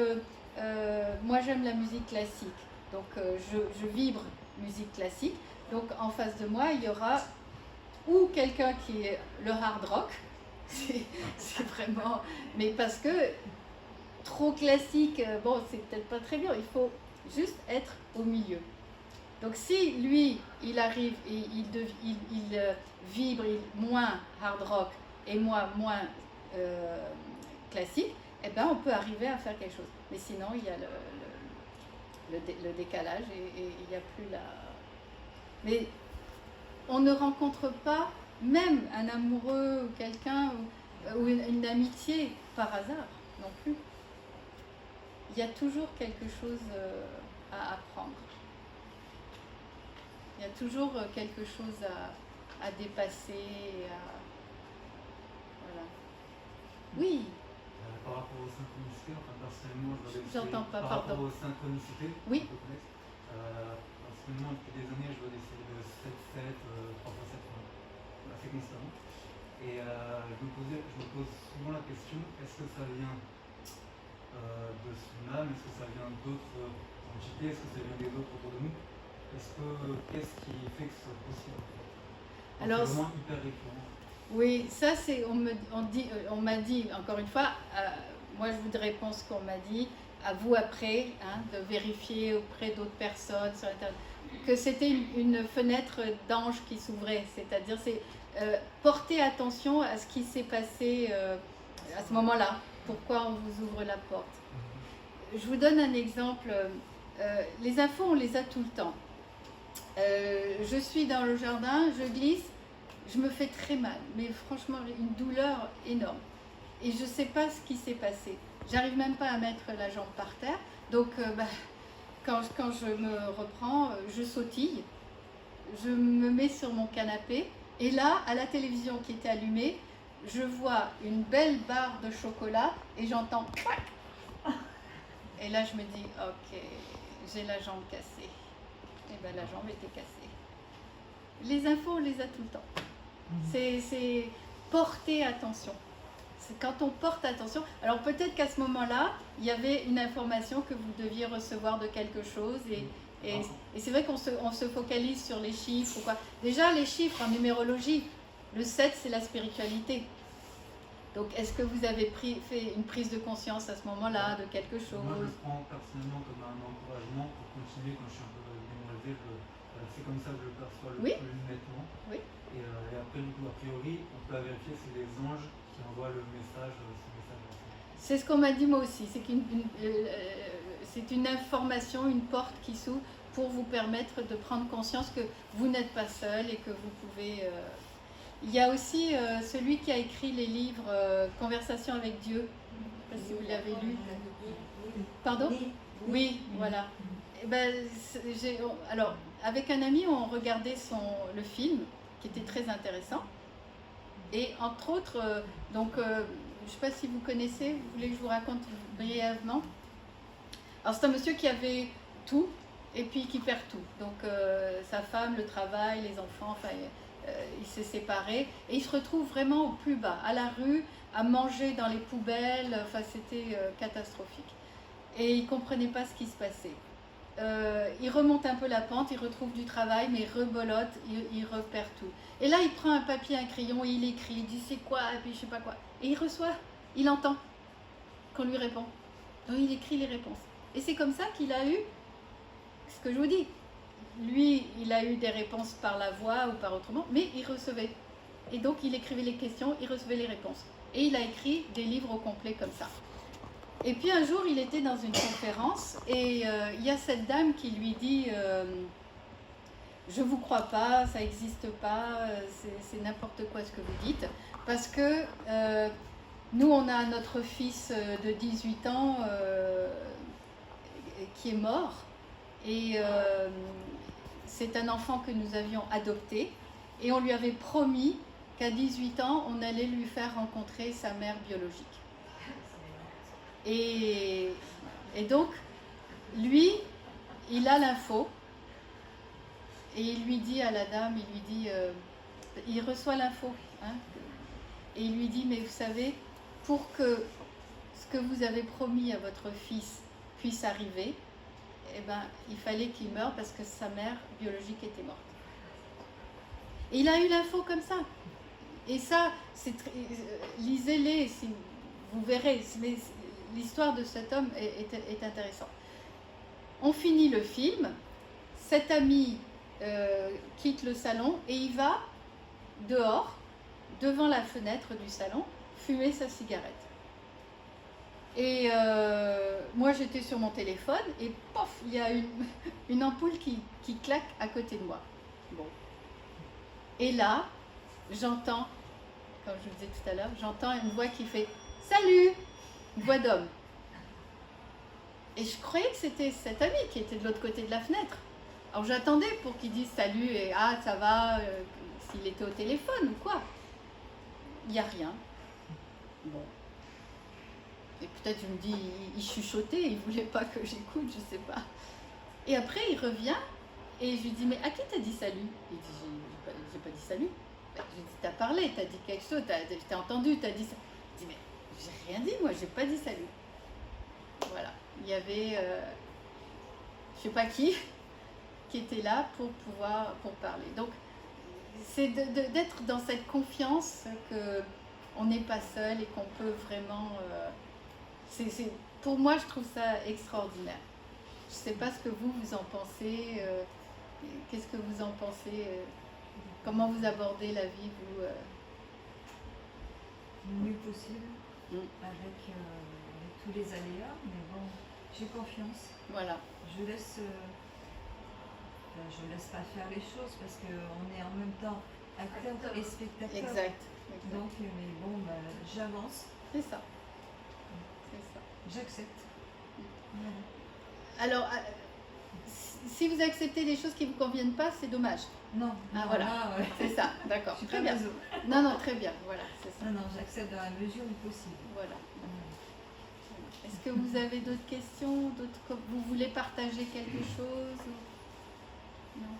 moi j'aime la musique classique, donc je vibre musique classique, donc en face de moi, il y aura ou quelqu'un qui est le hard rock, c'est vraiment... Mais parce que trop classique, bon, c'est peut-être pas très bien, il faut juste être au milieu. Donc si lui, il arrive et il vibre moins hard rock et moi moins classique, eh ben on peut arriver à faire quelque chose. Mais sinon, il y a le décalage et il n'y a plus la... Mais on ne rencontre pas même un amoureux ou quelqu'un ou une amitié par hasard non plus. Il y a toujours quelque chose à apprendre. Il y a toujours quelque chose à dépasser. Voilà. Oui. Par rapport aux synchronicités, enfin personnellement, je vois J'entends pas, par pardon. rapport aux synchronicités, Oui. Personnellement, depuis des années, je vois des séries de 7-7, 3x7, assez constamment. Et je me pose souvent la question, est-ce que ça vient de son âme, est-ce que ça vient d'autres entités, est-ce que ça vient des autres autour de nous? Qu'est-ce qui fait que c'est possible en fait? Alors, c'est vraiment hyper récurrent. Oui, ça c'est, on m'a dit, encore une fois, moi je vous réponds ce qu'on m'a dit, à vous après, hein, de vérifier auprès d'autres personnes sur Internet, que c'était une fenêtre d'ange qui s'ouvrait, c'est-à-dire c'est porter attention à ce qui s'est passé à ce moment-là, pourquoi on vous ouvre la porte. Je vous donne un exemple. Les infos, on les a tout le temps. Je suis dans le jardin, je glisse, je me fais très mal, mais franchement, une douleur énorme. Et je ne sais pas ce qui s'est passé. J'arrive même pas à mettre la jambe par terre. Donc, quand je me reprends, je sautille, je me mets sur mon canapé. Et là, à la télévision qui était allumée, je vois une belle barre de chocolat et j'entends clac. Et là, je me dis, ok, j'ai la jambe cassée. Et bien, la jambe était cassée. Les infos, on les a tout le temps. C'est porter attention. C'est quand on porte attention. Alors peut-être qu'à ce moment-là, il y avait une information que vous deviez recevoir de quelque chose. Et c'est vrai qu'on se focalise sur les chiffres ou quoi. Déjà, les chiffres en numérologie, le 7, c'est la spiritualité. Donc, est-ce que vous avez fait une prise de conscience à ce moment-là de quelque chose? Moi, je le prends personnellement comme un encouragement pour continuer quand je suis un peu démoralisé. C'est comme ça que je le perçois le Oui. plus nettement. Oui. Et après, du coup, a priori, on peut vérifier si les anges qui envoient le message, ce message. C'est ce qu'on m'a dit moi aussi. C'est une information, une porte qui s'ouvre pour vous permettre de prendre conscience que vous n'êtes pas seul et que vous pouvez... Il y a aussi celui qui a écrit les livres Conversation avec Dieu. Je ne sais pas si vous l'avez lu. Pardon? Oui, voilà. Et ben, alors, avec un ami, on regardait le film, qui était très intéressant. Et entre autres, je ne sais pas si vous connaissez, vous voulez que je vous raconte brièvement. Alors, c'est un monsieur qui avait tout et puis qui perd tout. Donc, sa femme, le travail, les enfants, enfin... il s'est séparé et il se retrouve vraiment au plus bas, à la rue, à manger dans les poubelles, enfin c'était catastrophique. Et il ne comprenait pas ce qui se passait. Il remonte un peu la pente, il retrouve du travail, mais il rebolote, il repère tout. Et là, il prend un papier, un crayon, et il écrit, il dit c'est quoi, et puis je sais pas quoi. Et il reçoit, il entend qu'on lui répond. Donc il écrit les réponses. Et c'est comme ça qu'il a eu ce que je vous dis. Lui, il a eu des réponses par la voix ou par autrement, mais il recevait. Et donc, il écrivait les questions, il recevait les réponses. Et il a écrit des livres au complet comme ça. Et puis, un jour, il était dans une conférence et il y a cette dame qui lui dit je ne vous crois pas, ça n'existe pas, c'est n'importe quoi ce que vous dites. Parce que nous, on a notre fils de 18 ans qui est mort. Et c'est un enfant que nous avions adopté et on lui avait promis qu'à 18 ans, on allait lui faire rencontrer sa mère biologique. Et donc, lui, il a l'info et il lui dit à la dame, il lui dit, il reçoit l'info, hein, et il lui dit, mais vous savez, pour que ce que vous avez promis à votre fils puisse arriver, eh ben, il fallait qu'il meure parce que sa mère biologique était morte. Et il a eu l'info comme ça. Et ça, lisez-les, vous verrez. Mais l'histoire de cet homme est intéressante. On finit le film. Cet ami quitte le salon et il va dehors, devant la fenêtre du salon, fumer sa cigarette. Et moi, j'étais sur mon téléphone et pof, il y a une ampoule qui claque à côté de moi. Bon. Et là, j'entends, comme je vous disais tout à l'heure, j'entends une voix qui fait « Salut !» Une voix d'homme. Et je croyais que c'était cet ami qui était de l'autre côté de la fenêtre. Alors j'attendais pour qu'il dise « Salut » et « Ah, ça va ?» s'il était au téléphone ou quoi. Il n'y a rien. Bon. Et peut-être je me dis, il chuchotait, il ne voulait pas que j'écoute, je ne sais pas. Et après, il revient et je lui dis, mais à qui t'as dit salut? Il dit, j'ai pas dit salut. Ben, je lui dis, t'as parlé, t'as dit quelque chose, t'as entendu, t'as dit ça. Il dit, mais j'ai rien dit, moi, j'ai pas dit salut. Voilà. Il y avait, je ne sais pas qui était là pour parler. Donc, c'est d'être dans cette confiance qu'on n'est pas seul et qu'on peut vraiment... pour moi, je trouve ça extraordinaire. Je ne sais pas ce que vous en pensez. Qu'est-ce que vous en pensez? Comment vous abordez la vie, vous Le mieux possible. avec tous les aléas, mais bon, j'ai confiance. Voilà. Je laisse pas faire les choses parce qu'on est en même temps acteur et spectateur. Exact. Donc, mais bon, j'avance, C'est ça. C'est ça. j'accepte. Voilà. Alors, si vous acceptez des choses qui ne vous conviennent pas, c'est dommage. Non, Ah, non, voilà. là, ouais. C'est ça, d'accord. Je suis Très pas bien. maso. Non, non, très bien. Voilà, c'est ça. Non, non, j'accepte dans la mesure du possible. Voilà. Est-ce que vous avez d'autres questions, vous voulez partager quelque chose ou... Non.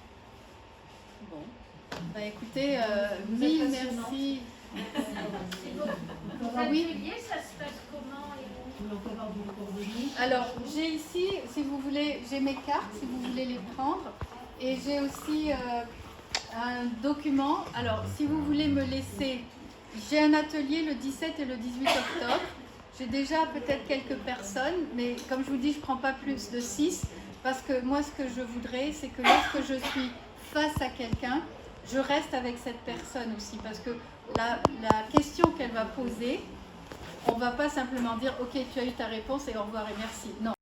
Bon. Bah écoutez, Vous êtes mille passionnante. merci. Vos Oui. ateliers, ça se passe comment Alors, j'ai ici, si vous voulez, j'ai mes cartes, si vous voulez les prendre. Et j'ai aussi un document. Alors, si vous voulez me laisser, j'ai un atelier le 17 et le 18 octobre. J'ai déjà peut-être quelques personnes, mais comme je vous dis, je ne prends pas plus de 6 parce que moi, ce que je voudrais, c'est que lorsque je suis face à quelqu'un, je reste avec cette personne aussi. Parce que la question qu'elle va poser, on ne va pas simplement dire « Ok, tu as eu ta réponse et au revoir et merci ». Non.